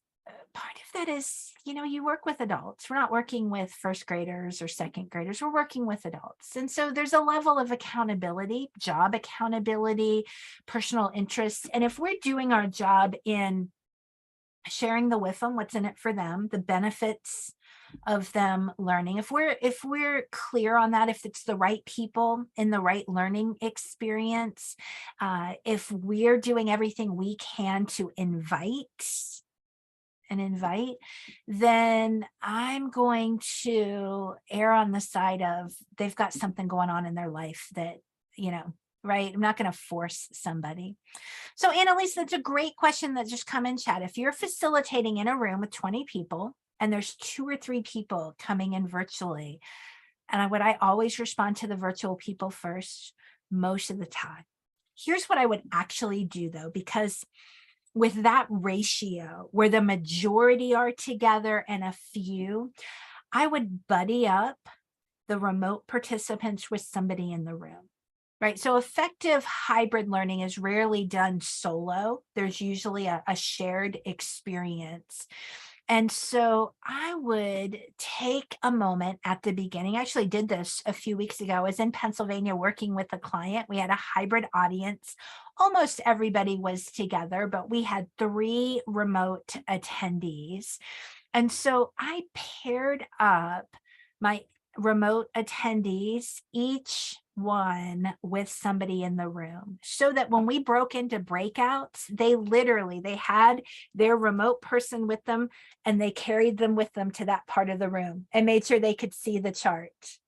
part of that is, you know, you work with adults. We're not working with first graders or second graders. We're working with adults. And so there's a level of accountability, job accountability, personal interests. And if we're doing our job in sharing with them what's in it for them, the benefits of them learning, if we're clear on that, if it's the right people in the right learning experience, if we're doing everything we can to invite, then I'm going to err on the side of they've got something going on in their life that, you know, right? I'm not going to force somebody. So Annalise, that's a great question that just come in chat. If you're facilitating in a room with 20 people and there's 2 or 3 people coming in virtually, and I always respond to the virtual people first most of the time. Here's what I would actually do though, because with that ratio where the majority are together and a few, I would buddy up the remote participants with somebody in the room, right? So effective hybrid learning is rarely done solo. There's usually a shared experience. And so I would take a moment at the beginning. I actually did this a few weeks ago. I was in Pennsylvania working with a client. We had a hybrid audience. Almost everybody was together, but we had 3 remote attendees. And so I paired up my remote attendees, each one with somebody in the room, so that when we broke into breakouts, they had their remote person with them and they carried them with them to that part of the room and made sure they could see the chart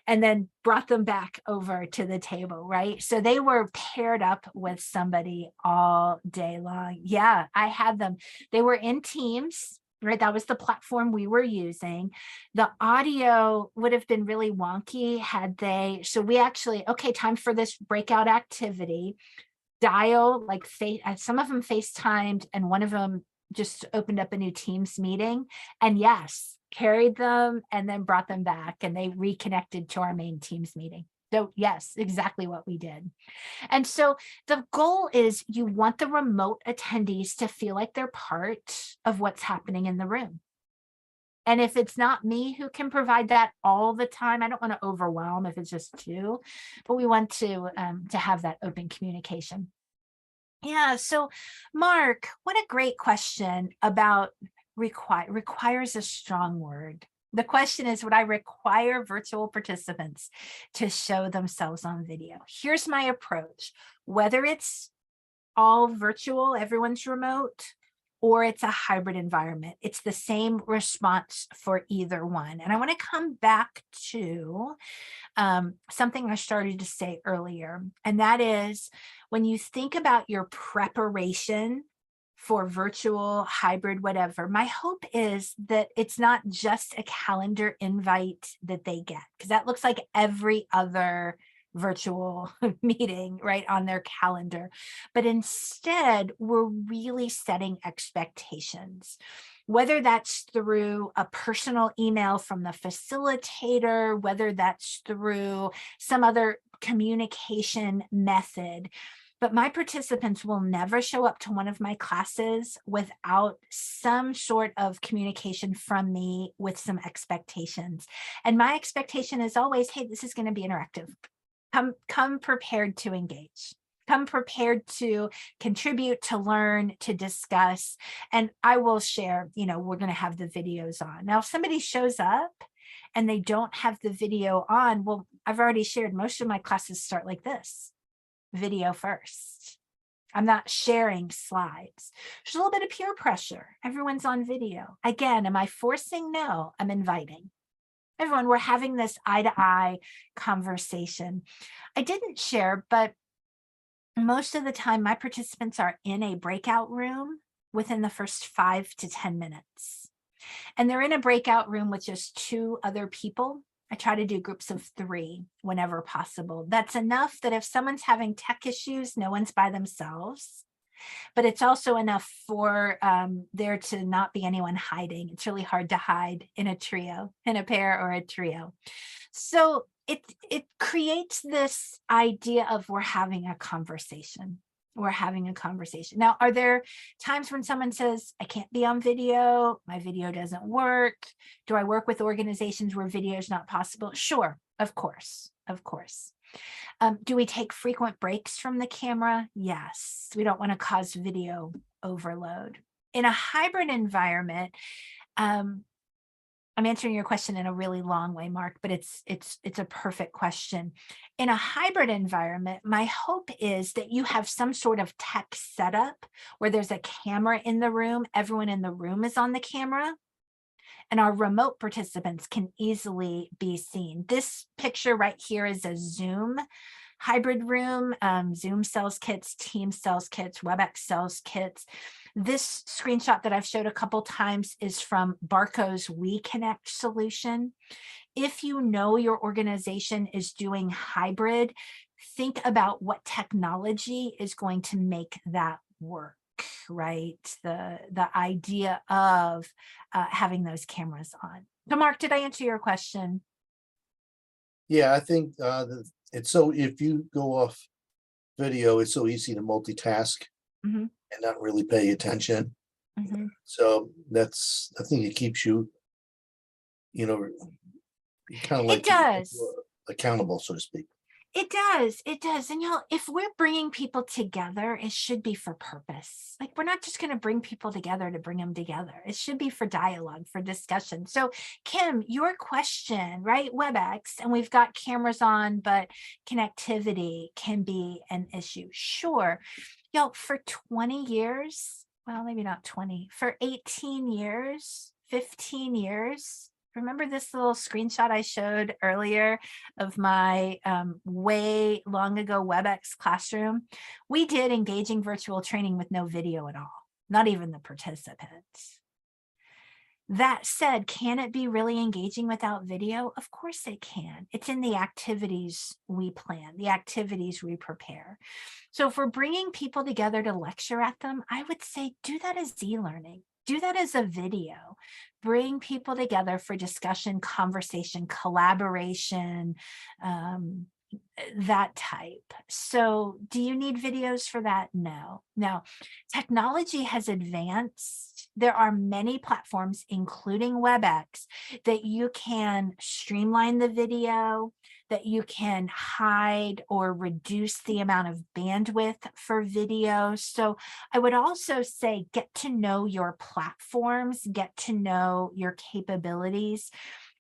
and then brought them back over to the table, right? So they were paired up with somebody all day long. Yeah, I had them. They were in teams, right? That was the platform we were using. The audio would have been really wonky had they, so we actually, okay, time for this breakout activity. Dial, like some of them FaceTimed and one of them just opened up a new Teams meeting. And yes, carried them and then brought them back and they reconnected to our main Teams meeting. So yes, exactly what we did. And so the goal is you want the remote attendees to feel like they're part of what's happening in the room. And if it's not me who can provide that all the time, I don't want to overwhelm if it's just 2, but we want to have that open communication. Yeah, so Mark, what a great question about requires a strong word. The question is, would I require virtual participants to show themselves on video? Here's my approach. Whether it's all virtual, everyone's remote, or it's a hybrid environment, it's the same response for either one. And I want to come back to something I started to say earlier, and that is when you think about your preparation for virtual, hybrid, whatever, my hope is that it's not just a calendar invite that they get, because that looks like every other virtual meeting right on their calendar. But instead, we're really setting expectations, whether that's through a personal email from the facilitator, whether that's through some other communication method. But my participants will never show up to one of my classes without some sort of communication from me with some expectations. And my expectation is always, hey, this is going to be interactive. Come prepared to engage. Come prepared to contribute, to learn, to discuss. And I will share, you know, we're going to have the videos on. Now, if somebody shows up and they don't have the video on, well, I've already shared most of my classes start like this. Video first. I'm not sharing slides. There's a little bit of peer pressure. Everyone's on video. Again, am I forcing? No, I'm inviting. everyone, we're having this eye-to-eye conversation. I didn't share, but most of the time my participants are in a breakout room within the first 5 to 10 minutes. And they're in a breakout room with just 2 other people. I try to do groups of 3 whenever possible. That's enough that if someone's having tech issues, no one's by themselves. But it's also enough for there to not be anyone hiding. It's really hard to hide in a trio, in a pair or a trio. So it creates this idea of we're having a conversation. We're having a conversation. Now, are there times when someone says, I can't be on video, my video doesn't work? Do I work with organizations where video is not possible? Sure, of course, of course. Do we take frequent breaks from the camera? Yes, we don't want to cause video overload. In a hybrid environment, I'm answering your question in a really long way, Mark, but it's a perfect question. In a hybrid environment, my hope is that you have some sort of tech setup where there's a camera in the room, everyone in the room is on the camera, and our remote participants can easily be seen. This picture right here is a Zoom hybrid room. Zoom sells kits, Teams sells kits, WebEx sells kits. This screenshot that I've showed a couple times is from Barco's WeConnect solution. If you know your organization is doing hybrid, think about what technology is going to make that work, right? The idea of having those cameras on. So Mark, did I answer your question? Yeah, I think it's so if you go off video, it's so easy to multitask Mhm. and not really pay attention. Mhm. So that's, I think it keeps you, you know, kind of like does. accountable, so to speak. It does. It does. And if we're bringing people together, it should be for purpose. Like, we're not just going to bring people together to bring them together. It should be for dialogue, for discussion. So Kim, your question, right? WebEx, and we've got cameras on, but connectivity can be an issue. Sure. For 20 years, well, maybe not 20, for 18 years, 15 years, remember this little screenshot I showed earlier of my way long ago WebEx classroom? We did engaging virtual training with no video at all, not even the participants. That said, can it be really engaging without video? Of course it can. It's in the activities we plan, the activities we prepare. So if we're bringing people together to lecture at them, I would say do that as e-learning. Do that as a video. Bring people together for discussion, conversation, collaboration, that type. So do you need videos for that? No. Now, technology has advanced. There are many platforms, including WebEx, that you can streamline the video, that you can hide or reduce the amount of bandwidth for video. So I would also say, get to know your platforms, get to know your capabilities.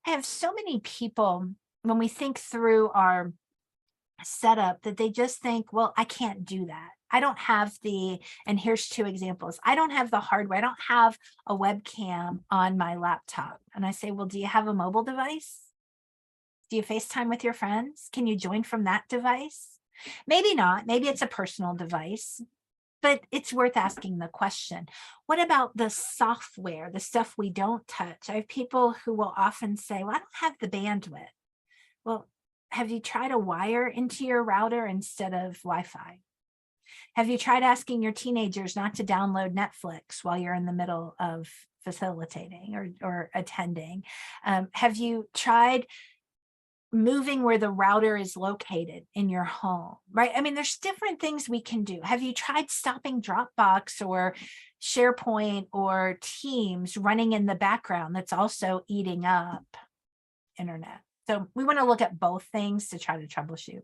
I have so many people, when we think through our setup, that they just think, well, I can't do that. I don't have and here's 2 examples. I don't have the hardware. I don't have a webcam on my laptop. And I say, well, do you have a mobile device? Do you FaceTime with your friends? Can you join from that device? Maybe not. Maybe it's a personal device, but it's worth asking the question. What about the software, the stuff we don't touch? I have people who will often say, well, I don't have the bandwidth. Well, have you tried a wire into your router instead of Wi-Fi? Have you tried asking your teenagers not to download Netflix while you're in the middle of facilitating or attending? Have you tried moving where the router is located in your home, right? I mean, there's different things we can do. Have you tried stopping Dropbox or SharePoint or Teams running in the background that's also eating up internet? So we want to look at both things to try to troubleshoot.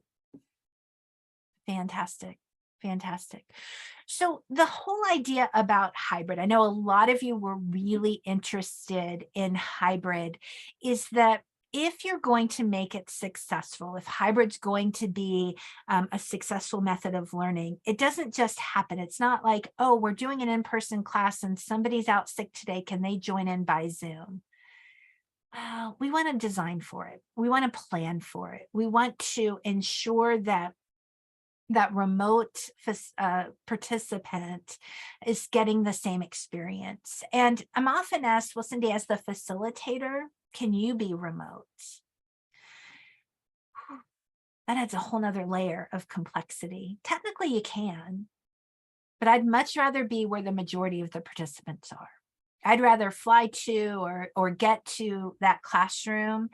Fantastic. Fantastic. So the whole idea about hybrid, I know a lot of you were really interested in hybrid, is that if you're going to make it successful, if hybrid's going to be a successful method of learning, it doesn't just happen. It's not like, oh, we're doing an in-person class and somebody's out sick today. Can they join in by Zoom? we want to design for it. We want to plan for it. We want to ensure that that remote participant is getting the same experience. And I'm often asked, well, Cindy, as the facilitator, can you be remote? That adds a whole nother layer of complexity. Technically you can, but I'd much rather be where the majority of the participants are. I'd rather fly to or get to that classroom.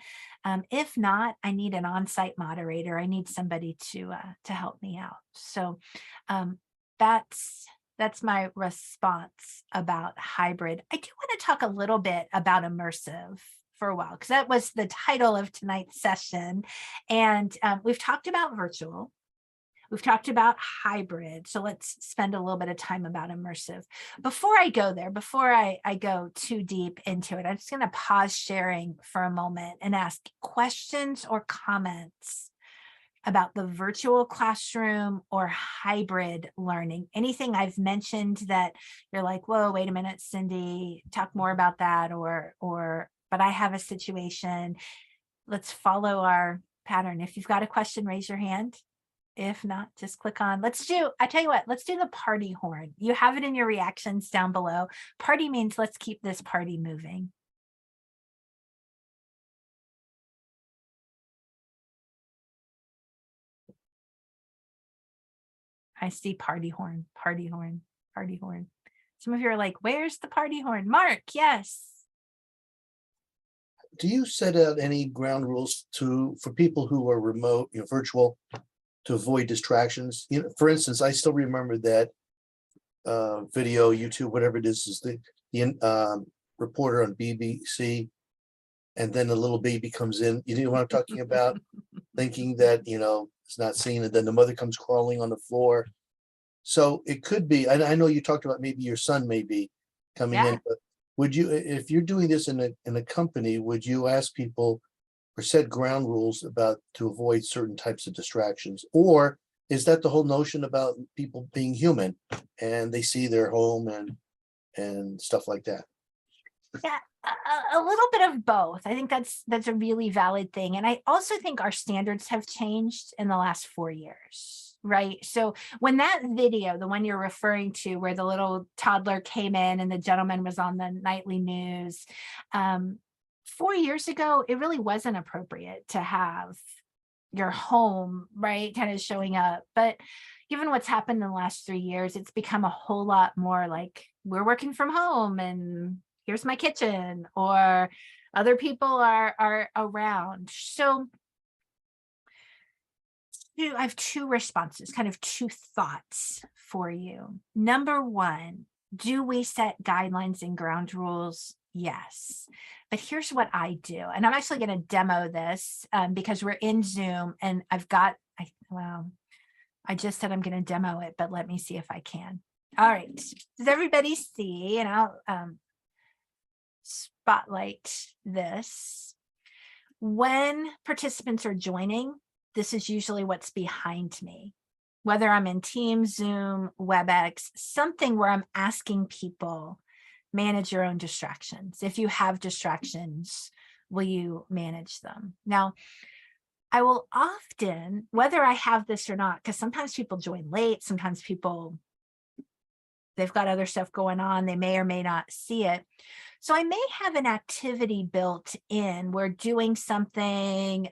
If not, I need an on-site moderator. I need somebody to help me out. So that's my response about hybrid. I do want to talk a little bit about immersive for a while, because that was the title of tonight's session. And we've talked about virtual. We've talked about hybrid. So let's spend a little bit of time about immersive. Before I go there, before I go too deep into it, I'm just going to pause sharing for a moment and ask questions or comments about the virtual classroom or hybrid learning. Anything I've mentioned that you're like, whoa, wait a minute, Cindy, talk more about that, but I have a situation. Let's follow our pattern. If you've got a question, raise your hand. If not, just click on, I tell you what, let's do the party horn. You have it in your reactions down below. Party means let's keep this party moving. I see party horn, party horn, party horn. Some of you are like, where's the party horn? Mark, yes. Do you set out any ground rules for people who are remote, virtual, to avoid distractions? For instance, I still remember that video, YouTube, whatever it is the reporter on BBC, and then the little baby comes in. You know what I'm talking about? Thinking that it's not seen, and then the mother comes crawling on the floor. So it could be. I know you talked about maybe your son may be coming in, but would you, if you're doing this in a company, would you ask people or set ground rules to avoid certain types of distractions? Or is that the whole notion about people being human and they see their home and stuff like that? Yeah, a little bit of both. I think that's a really valid thing. And I also think our standards have changed in the last 4 years, right? So when that video, the one you're referring to, where the little toddler came in and the gentleman was on the nightly news, 4 years ago, it really wasn't appropriate to have your home, right, kind of showing up. But given what's happened in the last 3 years, it's become a whole lot more like we're working from home and here's my kitchen, or other people are around. So I have two responses, kind of two thoughts for you. Number one, do we set guidelines and ground rules? Yes. But here's what I do. And I'm actually going to demo this because we're in Zoom and I just said I'm going to demo it, but let me see if I can. All right. Does everybody see? And I'll spotlight this. When participants are joining, this is usually what's behind me. Whether I'm in Teams, Zoom, WebEx, something where I'm asking people, manage your own distractions. If you have distractions, will you manage them? Now, I will often, whether I have this or not, because sometimes people join late, sometimes they've got other stuff going on, they may or may not see it. So I may have an activity built in. We're doing something.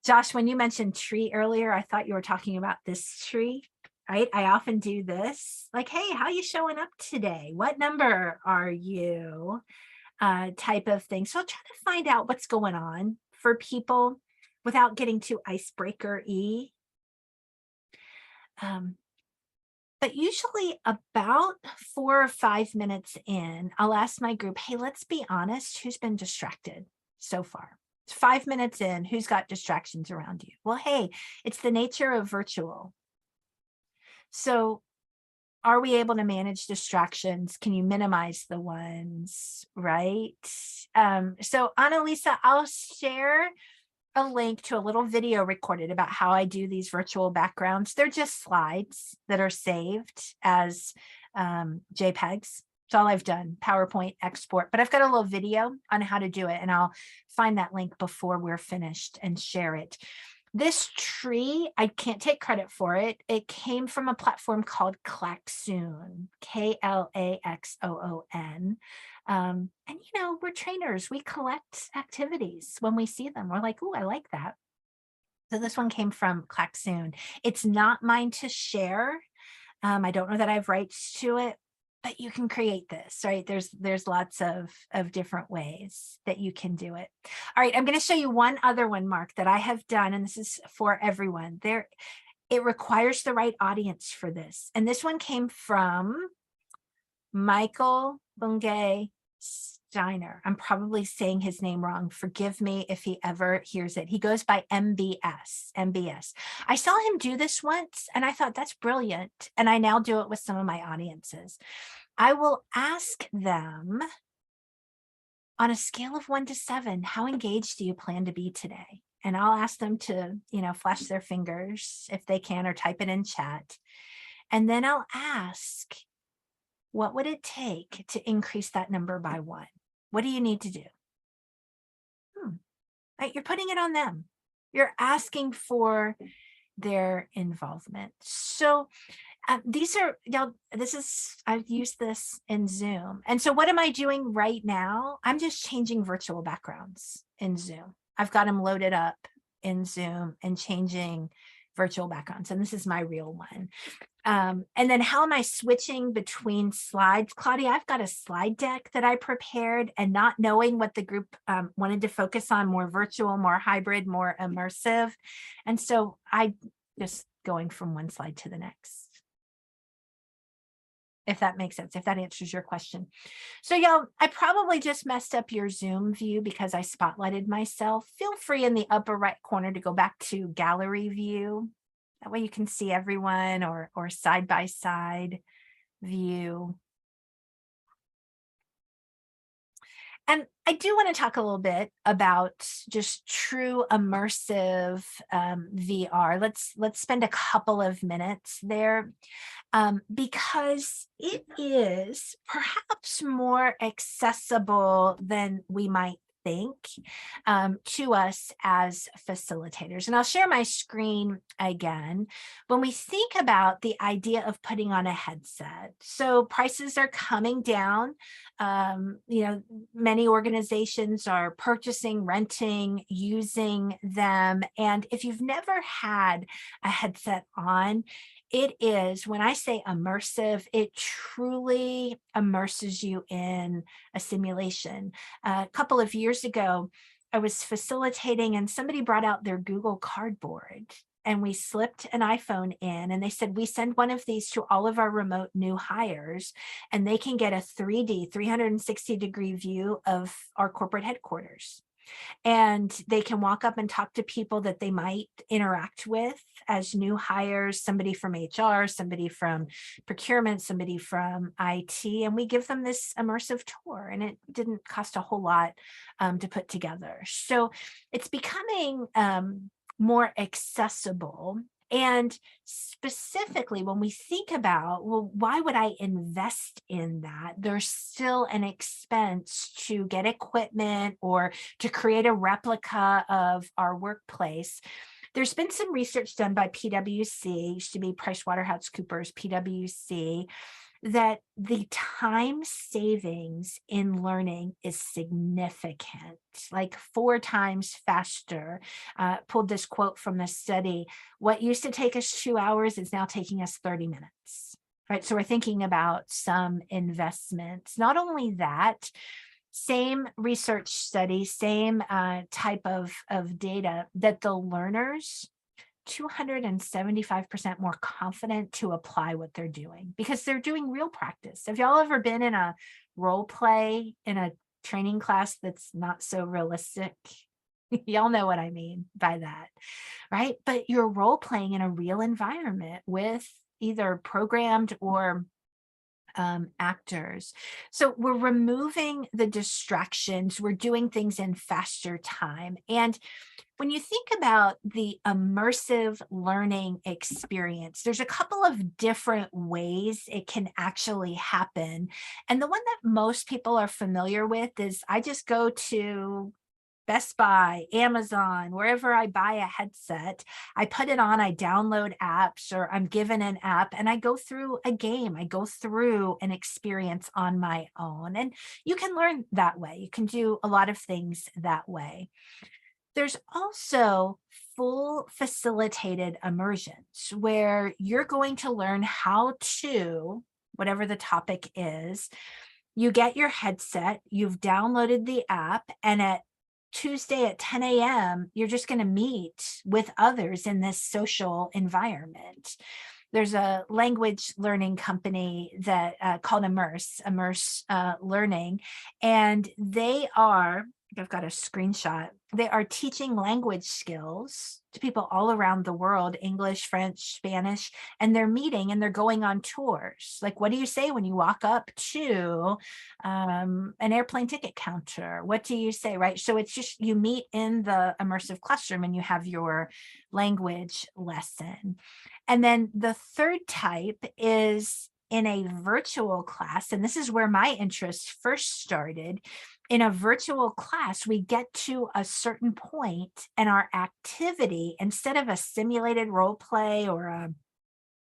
Josh, when you mentioned tree earlier, I thought you were talking about this tree, right? I often do this, like, hey, how are you showing up today? What number are you? Type of thing. So I'll try to find out what's going on for people without getting too icebreaker-y. But usually about 4 or 5 minutes in, I'll ask my group, hey, let's be honest, who's been distracted so far? 5 minutes in, who's got distractions around you? Well, hey, it's the nature of virtual. So are we able to manage distractions? Can you minimize the ones, right? So Annalisa, I'll share a link to a little video recorded about how I do these virtual backgrounds. They're just slides that are saved as JPEGs. It's all I've done, PowerPoint export, but I've got a little video on how to do it, and I'll find that link before we're finished and share it. This tree, I can't take credit for it. It came from a platform called Klaxoon, Klaxoon. And, you know, we're trainers. We collect activities when we see them. We're like, oh, I like that. So this one came from Klaxoon. It's not mine to share. I don't know that I have rights to it, but you can create this, right? There's lots of different ways that you can do it. All right, I'm going to show you one other one, Mark, that I have done, and this is for everyone. It requires the right audience for this. And this one came from Michael Bungay Steiner. I'm probably saying his name wrong. Forgive me if he ever hears it. He goes by MBS. I saw him do this once and I thought that's brilliant. And I now do it with some of my audiences. I will ask them on a scale of 1 to 7, how engaged do you plan to be today? And I'll ask them to, you know, flash their fingers if they can, or type it in chat. And then I'll ask, what would it take to increase that number by 1? What do you need to do? Right, you're putting it on them. You're asking for their involvement. So these are, I've used this in Zoom. And so what am I doing right now? I'm just changing virtual backgrounds in Zoom. I've got them loaded up in Zoom and changing virtual backgrounds. And this is my real one. And then how am I switching between slides? Claudia, I've got a slide deck that I prepared, and not knowing what the group wanted to focus on, more virtual, more hybrid, more immersive. And so I just going from one slide to the next. If that makes sense, if that answers your question. So y'all, I probably just messed up your Zoom view because I spotlighted myself. Feel free in the upper right corner to go back to gallery view. That way you can see everyone, or side by side view. And I do want to talk a little bit about just true immersive VR. Let's spend a couple of minutes there, because it is perhaps more accessible than we might think to us as facilitators. And I'll share my screen again. When we think about the idea of putting on a headset, so prices are coming down. You know, many organizations are purchasing, renting, using them. And if you've never had a headset on, it is, when I say immersive, it truly immerses you in a simulation. A couple of years ago, I was facilitating and somebody brought out their Google Cardboard, and we slipped an iPhone in, and they said, we send one of these to all of our remote new hires, and they can get a 3D 360-degree view of our corporate headquarters. And they can walk up and talk to people that they might interact with as new hires, somebody from HR, somebody from procurement, somebody from IT, and we give them this immersive tour, and it didn't cost a whole lot to put together. So it's becoming more accessible. And specifically, when we think about, well, why would I invest in that? There's still an expense to get equipment or to create a replica of our workplace. There's been some research done by PwC, used to be PricewaterhouseCoopers, PwC, that the time savings in learning is significant, like 4 times faster. Pulled this quote from the study: what used to take us 2 hours is now taking us 30 minutes, right? So we're thinking about some investments. Not only that, same research study, same type of data, that the learners 275% more confident to apply what they're doing because they're doing real practice. Have y'all ever been in a role play in a training class that's not so realistic? Y'all know what I mean by that, right? But you're role playing in a real environment with either programmed or actors. So we're removing the distractions. We're doing things in faster time. And when you think about the immersive learning experience, there's a couple of different ways it can actually happen. And the one that most people are familiar with is I just go to Best Buy, Amazon, wherever I buy a headset, I put it on, I download apps, or I'm given an app and I go through a game. I go through an experience on my own. And you can learn that way. You can do a lot of things that way. There's also full facilitated immersions where you're going to learn how to, whatever the topic is, you get your headset, you've downloaded the app, and at Tuesday at 10 a.m., you're just going to meet with others in this social environment. There's a language learning company that called Immerse Learning, and they are, I've got a screenshot. They are teaching language skills to people all around the world, English, French, Spanish, and they're meeting and they're going on tours. Like, what do you say when you walk up to an airplane ticket counter? What do you say, right? So it's just, you meet in the immersive classroom and you have your language lesson. And then the third type is in a virtual class. And this is where my interest first started. In a virtual class, we get to a certain point and our activity, instead of a simulated role play or a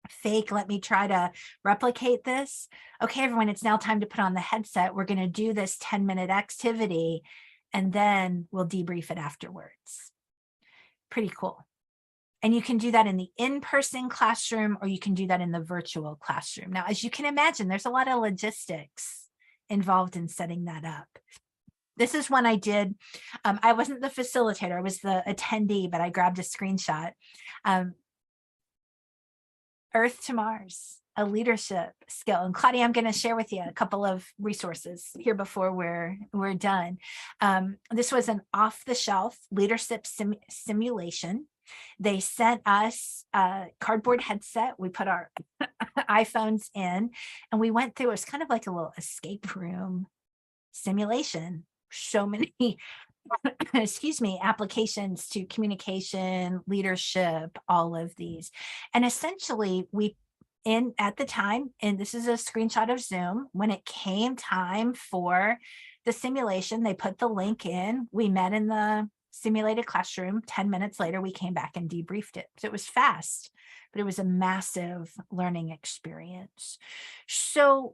fake, let me try to replicate this. Okay, everyone, it's now time to put on the headset. We're going to do this 10-minute activity, and then we'll debrief it afterwards. Pretty cool. And you can do that in the in-person classroom, or you can do that in the virtual classroom. Now, as you can imagine, there's a lot of logistics involved in setting that up. This is one I did. I wasn't the facilitator, I was the attendee, but I grabbed a screenshot. Earth to Mars, a leadership skill. And Claudia, I'm going to share with you a couple of resources here before we're done. This was an off-the-shelf leadership simulation. They sent us a cardboard headset. We put our iPhones in and we went through, it was kind of like a little escape room simulation. So many, excuse me, applications to communication, leadership, all of these. And essentially at the time, and this is a screenshot of Zoom, when it came time for the simulation, they put the link in, we met in the simulated classroom. 10 minutes later, we came back and debriefed it. So it was fast, but it was a massive learning experience. So,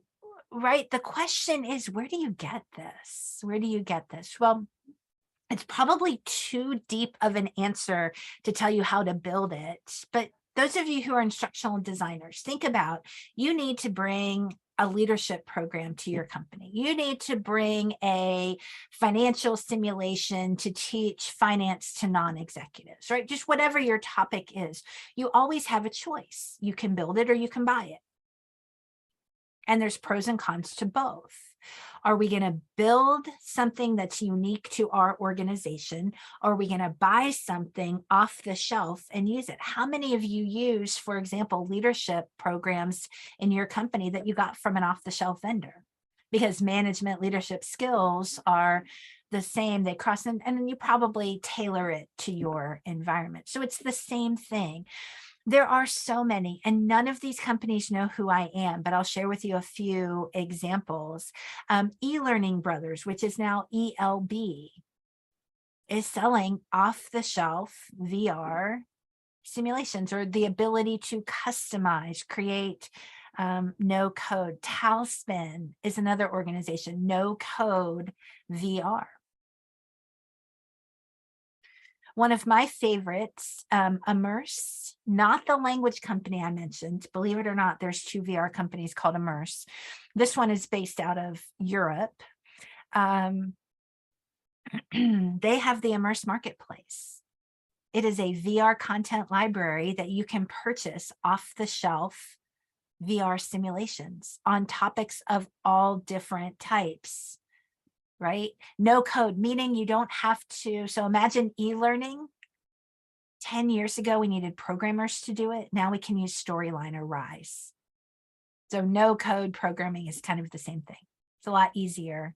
right, the question is, where do you get this? Where do you get this? Well, it's probably too deep of an answer to tell you how to build it. But those of you who are instructional designers, think about, you need to bring a leadership program to your company. You need to bring a financial simulation to teach finance to non-executives, right? Just whatever your topic is, you always have a choice. You can build it or you can buy it. And there's pros and cons to both. Are we going to build something that's unique to our organization? Or are we going to buy something off the shelf and use it? How many of you use, for example, leadership programs in your company that you got from an off-the-shelf vendor? Because management leadership skills are the same, they cross, and then you probably tailor it to your environment. So it's the same thing. There are so many, and none of these companies know who I am, but I'll share with you a few examples. eLearning Brothers, which is now ELB, is selling off-the-shelf VR simulations, or the ability to customize, create no code. Talspin is another organization, no code VR. One of my favorites, Immerse, not the language company I mentioned. Believe it or not, there's two VR companies called Immerse. This one is based out of Europe. They have the Immerse Marketplace. It is a VR content library that you can purchase off the shelf VR simulations on topics of all different types. Right? No code, meaning you don't have to. So imagine e-learning. 10 years ago, we needed programmers to do it. Now we can use Storyline or Rise. So no code programming is kind of the same thing. It's a lot easier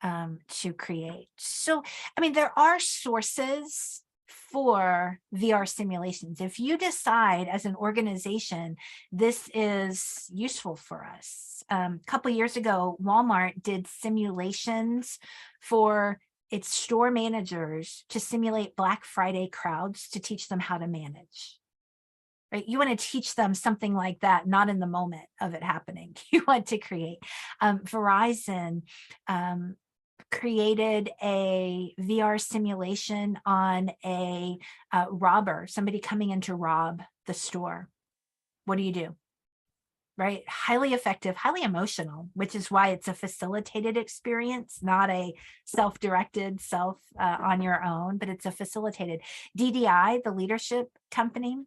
to create. So, I mean, there are sources for VR simulations. If you decide as an organization, this is useful for us. A couple years ago, Walmart did simulations for its store managers to simulate Black Friday crowds to teach them how to manage. Right? You want to teach them something like that, not in the moment of it happening. You want to create. Verizon created a VR simulation on a robber, somebody coming in to rob the store. What do? Right? Highly effective, highly emotional, which is why it's a facilitated experience, not a self-directed on your own, but it's a facilitated. DDI, the leadership company.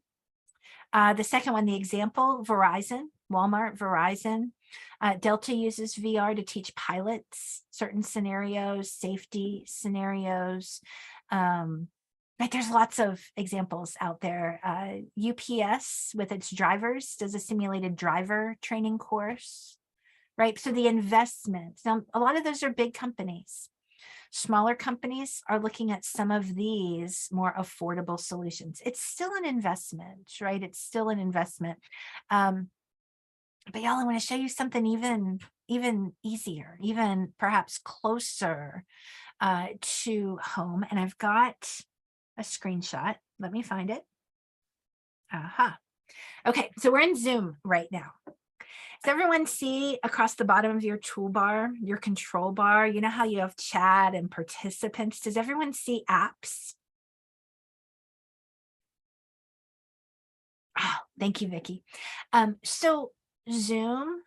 The second one, the example, Verizon, Walmart, Verizon. Delta uses VR to teach pilots certain scenarios, safety scenarios. But there's lots of examples out there. UPS with its drivers does a simulated driver training course, right? So the investments, now a lot of those are big companies. Smaller companies are looking at some of these more affordable solutions. It's still an investment, right? It's still an investment. But y'all, I want to show you something even easier, even perhaps closer to home. And I've got a screenshot. Let me find it. Aha. Okay, so we're in Zoom right now. Does everyone see across the bottom of your toolbar, your control bar? You know how you have chat and participants? Does everyone see apps? Oh, thank you, Vicki. So Zoom,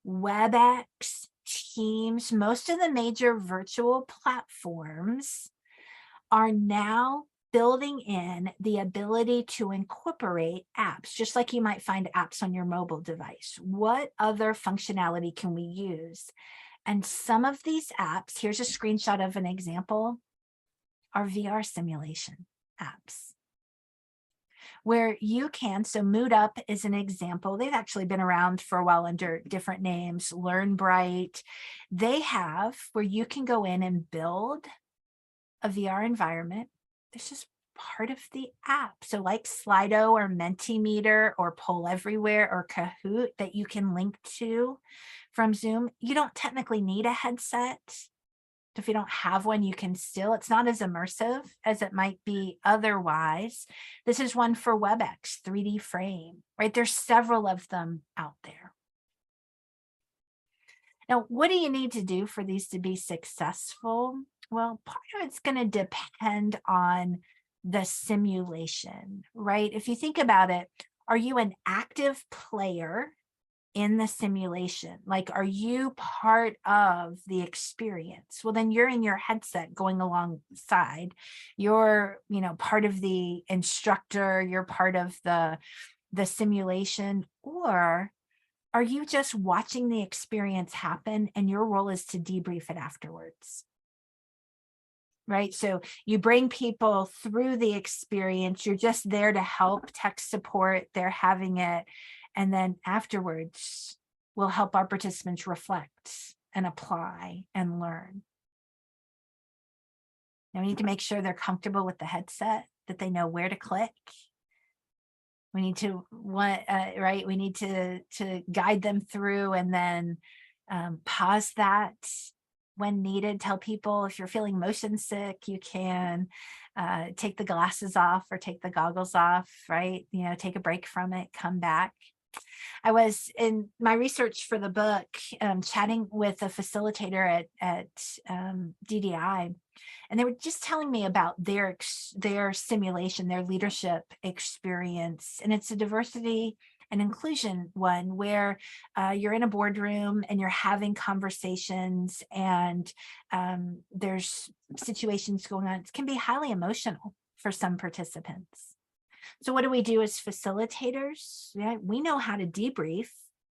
WebEx, Teams, most of the major virtual platforms are now building in the ability to incorporate apps, just like you might find apps on your mobile device. What other functionality can we use? And some of these apps, here's a screenshot of an example, are VR simulation apps, where you can, so Mood Up is an example. They've actually been around for a while under different names, Learn Bright. They have where you can go in and build a VR environment. This is part of the app. So like Slido or Mentimeter or Poll Everywhere or Kahoot that you can link to from Zoom. You don't technically need a headset. If you don't have one, you can still, it's not as immersive as it might be otherwise. This is one for WebEx, 3D Frame, right? There's several of them out there. Now, what do you need to do for these to be successful? Well, part of it's going to depend on the simulation, right? If you think about it, are you an active player in the simulation? Like, are you part of the experience? Well, then you're in your headset going alongside. You're, part of the instructor, you're part of the simulation, or are you just watching the experience happen and your role is to debrief it afterwards? Right? So you bring people through the experience. You're just there to help, tech support. They're having it. And then afterwards, we'll help our participants reflect and apply and learn. Now we need to make sure they're comfortable with the headset, that they know where to click. We need to right? We need to guide them through and then pause that when needed. Tell people if you're feeling motion sick, you can take the glasses off or take the goggles off, right? Take a break from it, come back. I was in my research for the book chatting with a facilitator at DDI, and they were just telling me about their simulation, their leadership experience. And it's a diversity and inclusion one where you're in a boardroom and you're having conversations and there's situations going on. It can be highly emotional for some participants. So what do we do as facilitators? Yeah, we know how to debrief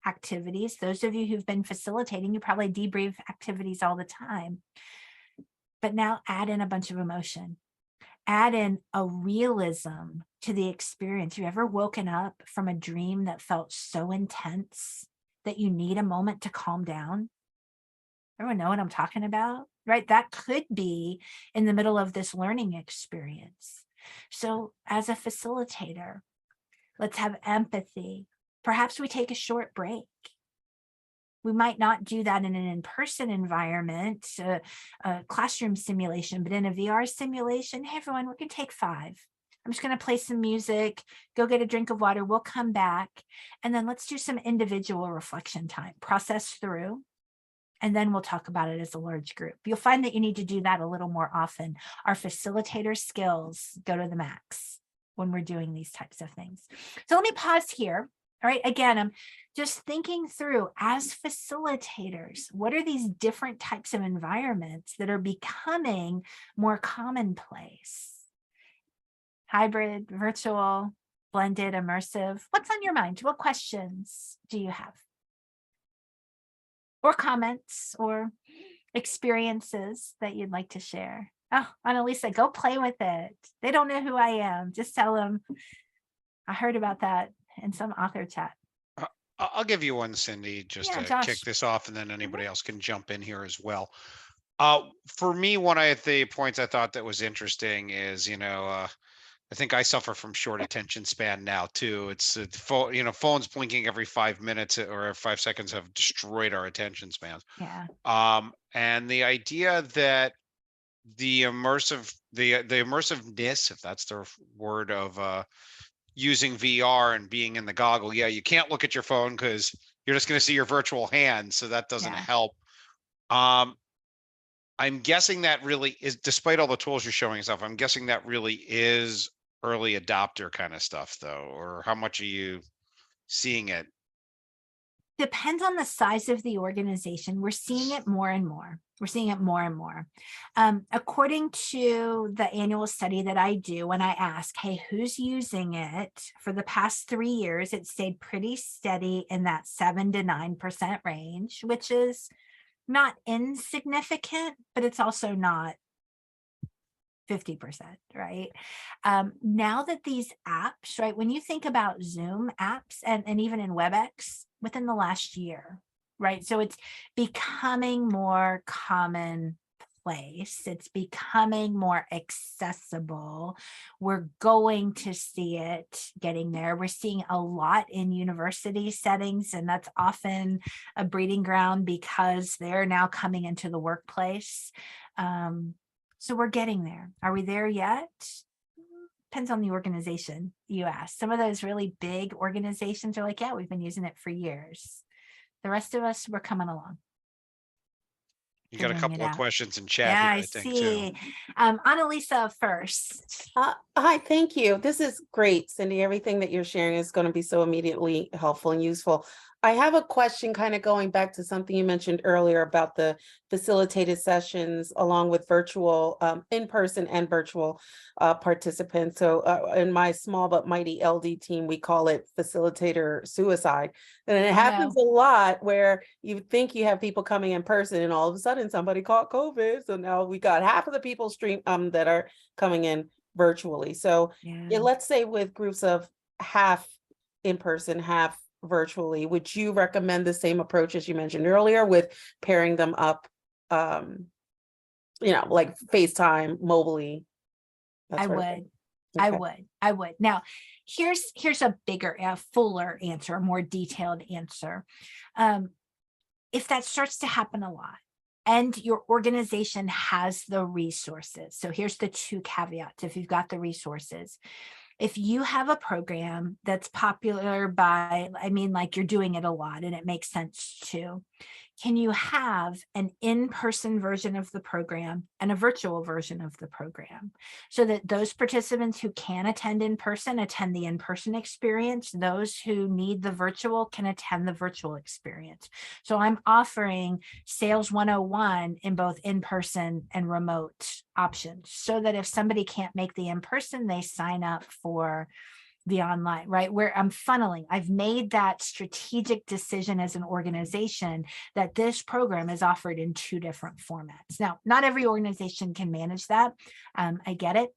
activities. Those of you who've been facilitating, you probably debrief activities all the time. But now add in a bunch of emotion. Add in a realism to the experience. You ever woken up from a dream that felt so intense that you need a moment to calm down? Everyone know what I'm talking about, right? That could be in the middle of this learning experience. So as a facilitator, let's have empathy. Perhaps we take a short break. We might not do that in an in-person environment, a classroom simulation, but in a VR simulation, hey everyone, we're gonna take 5. I'm just gonna play some music, go get a drink of water, we'll come back, and then let's do some individual reflection time, process through, and then we'll talk about it as a large group. You'll find that you need to do that a little more often. Our facilitator skills go to the max when we're doing these types of things. So let me pause here. All right, again, I'm just thinking through, as facilitators, what are these different types of environments that are becoming more commonplace? Hybrid, virtual, blended, immersive. What's on your mind? What questions do you have? Or comments or experiences that you'd like to share? Oh, Annalisa, go play with it. They don't know who I am. Just tell them I heard about that in some author chat. I'll give you one, Cindy, just Yeah, to Josh. kick this off, and then anybody else can jump in here as well. For me, one of the points I thought that was interesting is, I think I suffer from short attention span now too. It's phone, phones blinking every 5 minutes or 5 seconds have destroyed our attention spans. Yeah. And the idea that the immersiveness, if that's the word, of using VR and being in the goggle. Yeah, you can't look at your phone because you're just going to see your virtual hand, so that doesn't Yeah. help. I'm guessing that really is, despite all the tools you're showing stuff, I'm guessing that really is early adopter kind of stuff, though, or how much are you seeing it? Depends on the size of the organization. We're seeing it more and more. We're seeing it more and more. According to the annual study that I do, when I ask, hey, who's using it for the past 3 years, it stayed pretty steady in that 7 to 9% range, which is not insignificant, but it's also not 50%, right? Now that these apps, right, when you think about Zoom apps and even in WebEx within the last year, right? So it's becoming more commonplace. It's becoming more accessible. We're going to see it getting there. We're seeing a lot in university settings, and that's often a breeding ground because they're now coming into the workplace. So we're getting there. Are we there yet? Depends on the organization you ask. Some of those really big organizations are like, yeah, we've been using it for years. The rest of us, we're coming along. You got a Figuring couple it of out. questions in chat Yeah, here, I I think, too. see. Annalisa first. Hi, thank you. This is great, Cindy. Everything that you're sharing is going to be so immediately helpful and useful. I have a question kind of going back to something you mentioned earlier about the facilitated sessions along with virtual, in-person and virtual participants. So in my small but mighty LD team, we call it facilitator suicide. And it happens a lot where you think you have people coming in person and all of a sudden somebody caught COVID. So now we got half of the people that are coming in virtually. So let's say with groups of half in person, half virtually, would you recommend the same approach as you mentioned earlier with pairing them up, like FaceTime, mobily? I would. Okay. I would. Now, here's a bigger, fuller answer, a more detailed answer. If that starts to happen a lot, and your organization has the resources. So here's the 2 caveats. If you've got the resources, if you have a program that's popular by, like you're doing it a lot and it makes sense too, can you have an in-person version of the program and a virtual version of the program so that those participants who can attend in person attend the in-person experience, those who need the virtual can attend the virtual experience. So I'm offering Sales 101 in both in-person and remote options so that if somebody can't make the in-person, they sign up for the online, right? Where I'm funneling, I've made that strategic decision as an organization that this program is offered in 2 different formats. Now, not every organization can manage that. I get it.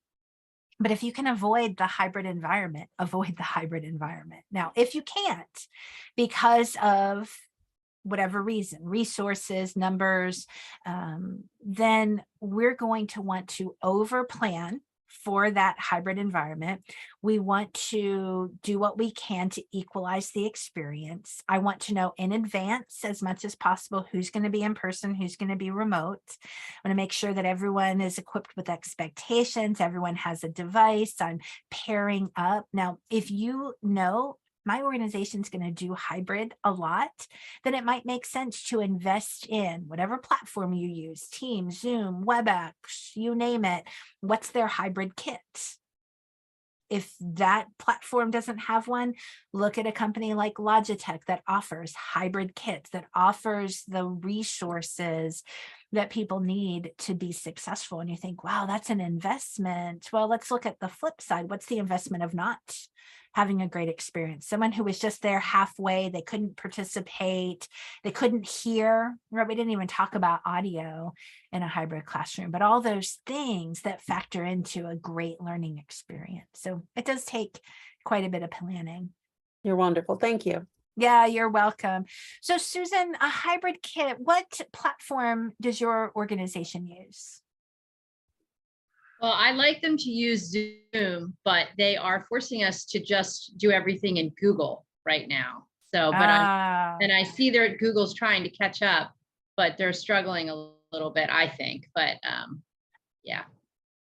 But if you can avoid the hybrid environment, avoid the hybrid environment. Now, if you can't, because of whatever reason, resources, numbers, then we're going to want to over plan for that hybrid environment. We want to do what we can to equalize the experience. I want to know in advance as much as possible who's going to be in person, who's going to be remote. I want to make sure that everyone is equipped with expectations, everyone has a device, I'm pairing up. Now, if you know my organization's going to do hybrid a lot, then it might make sense to invest in whatever platform you use, Teams, Zoom, WebEx, you name it. What's their hybrid kit? If that platform doesn't have one, look at a company like Logitech that offers hybrid kits, that offers the resources that people need to be successful. And you think, wow, that's an investment. Well, let's look at the flip side. What's the investment of not having a great experience? Someone who was just there halfway, they couldn't participate, they couldn't hear, right? We didn't even talk about audio in a hybrid classroom, but all those things that factor into a great learning experience. So it does take quite a bit of planning. You're wonderful. Thank you. Yeah, you're welcome. So Susan, a hybrid kit, what platform does your organization use? Well, I like them to use Zoom, but they are forcing us to just do everything in Google right now. So, but I see that Google's trying to catch up, but they're struggling a little bit, I think. But yeah.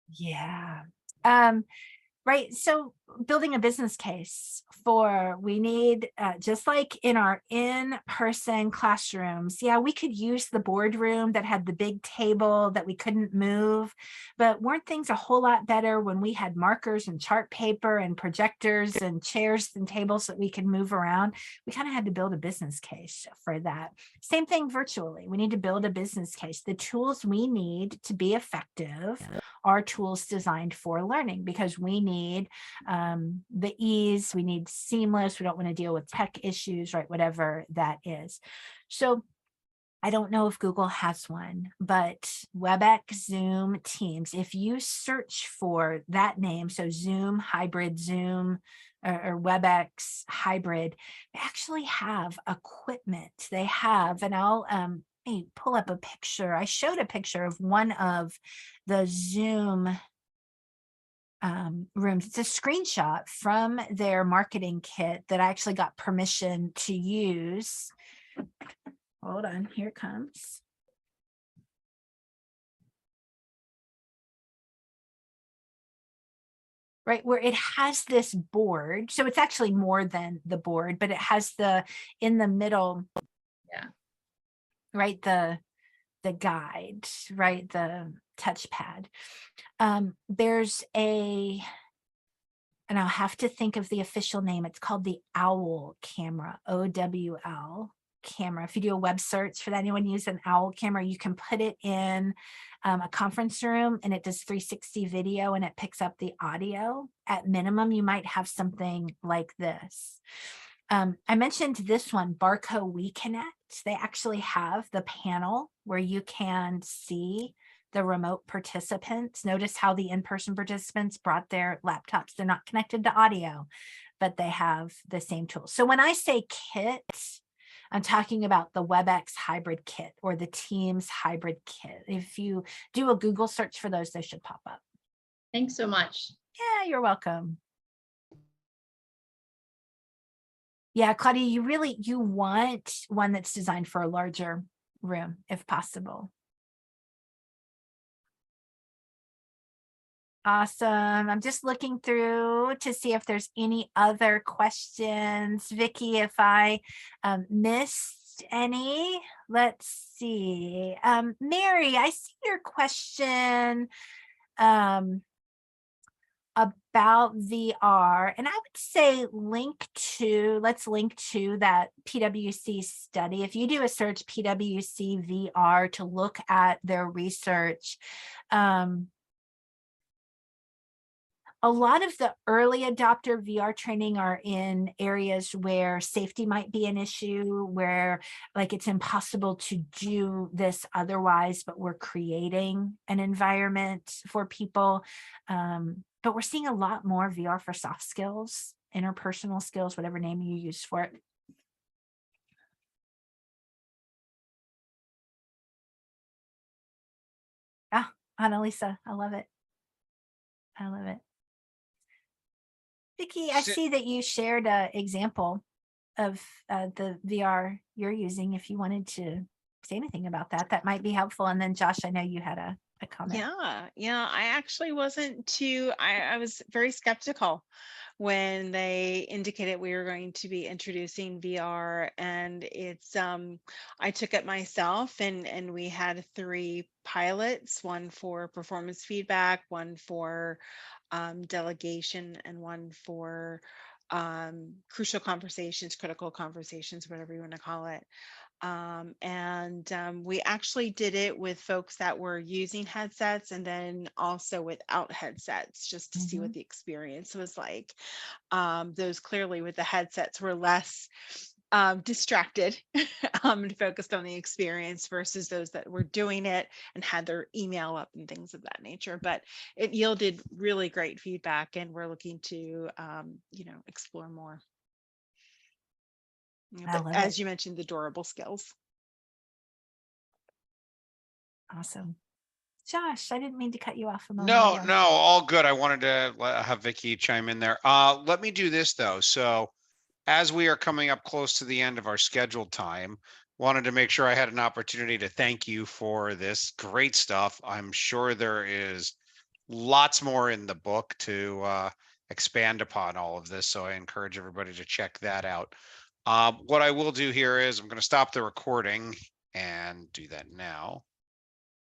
Yeah. Right. So building a business case for, we need, just like in our in-person classrooms, yeah, we could use the boardroom that had the big table that we couldn't move, but weren't things a whole lot better when we had markers and chart paper and projectors and chairs and tables that we could move around? We kind of had to build a business case for that. Same thing virtually. We need to build a business case. The tools we need to be effective are tools designed for learning, because we need the ease, we need seamless, we don't want to deal with tech issues, right? Whatever that is. So I don't know if Google has one, but WebEx, Zoom, Teams, if you search for that name, so Zoom, hybrid, Zoom, or WebEx hybrid, they actually have equipment. They have, and I'll pull up a picture. I showed a picture of one of the Zoom rooms. It's a screenshot from their marketing kit that I actually got permission to use. Hold on, here it comes. Right, where it has this board. So it's actually more than the board, but it has the, in the middle. Yeah. Right, the guide, right, the touchpad. There's a, and I'll have to think of the official name. It's called the OWL camera, OWL camera. If you do a web search for that, anyone use an OWL camera, you can put it in a conference room and it does 360 video and it picks up the audio. At minimum, you might have something like this. I mentioned this one, Barco WeConnect. They actually have the panel where you can see the remote participants. Notice how the in-person participants brought their laptops. They're not connected to audio, but they have the same tools. So when I say kit, I'm talking about the WebEx hybrid kit or the Teams hybrid kit. If you do a Google search for those, they should pop up. Thanks so much. Yeah, you're welcome. Yeah, Claudia, you want one that's designed for a larger room, if possible. Awesome. I'm just looking through to see if there's any other questions. Vicky, if I missed any, let's see. Mary, I see your question about VR, and I would say let's link to that PwC study. If you do a search PwC VR to look at their research, a lot of the early adopter VR training are in areas where safety might be an issue, where like it's impossible to do this otherwise, but we're creating an environment for people. But we're seeing a lot more VR for soft skills, interpersonal skills, whatever name you use for it. Annalisa, I love it. I love it. Vicky, I Si- see that you shared an example of the VR you're using. If you wanted to say anything about that, that might be helpful. And then Josh, I know you had a comment. Yeah, I actually wasn't too, I was very skeptical when they indicated we were going to be introducing VR, and it's I took it myself, and we had 3 pilots, one for performance feedback, one for delegation, and one for crucial conversations, critical conversations, whatever you want to call it. We actually did it with folks that were using headsets, and then also without headsets, just to see what the experience was like. Those clearly with the headsets were less distracted and focused on the experience versus those that were doing it and had their email up and things of that nature. But it yielded really great feedback, and we're looking to explore more. I But love as it. you mentioned, the durable skills. Awesome. Josh, I didn't mean to cut you off a moment No, ago. no, all good. I wanted to have Vicky chime in there. Let me do this though. So as we are coming up close to the end of our scheduled time, wanted to make sure I had an opportunity to thank you for this great stuff. I'm sure there is lots more in the book to expand upon all of this. So I encourage everybody to check that out. What I will do here is I'm going to stop the recording and do that now.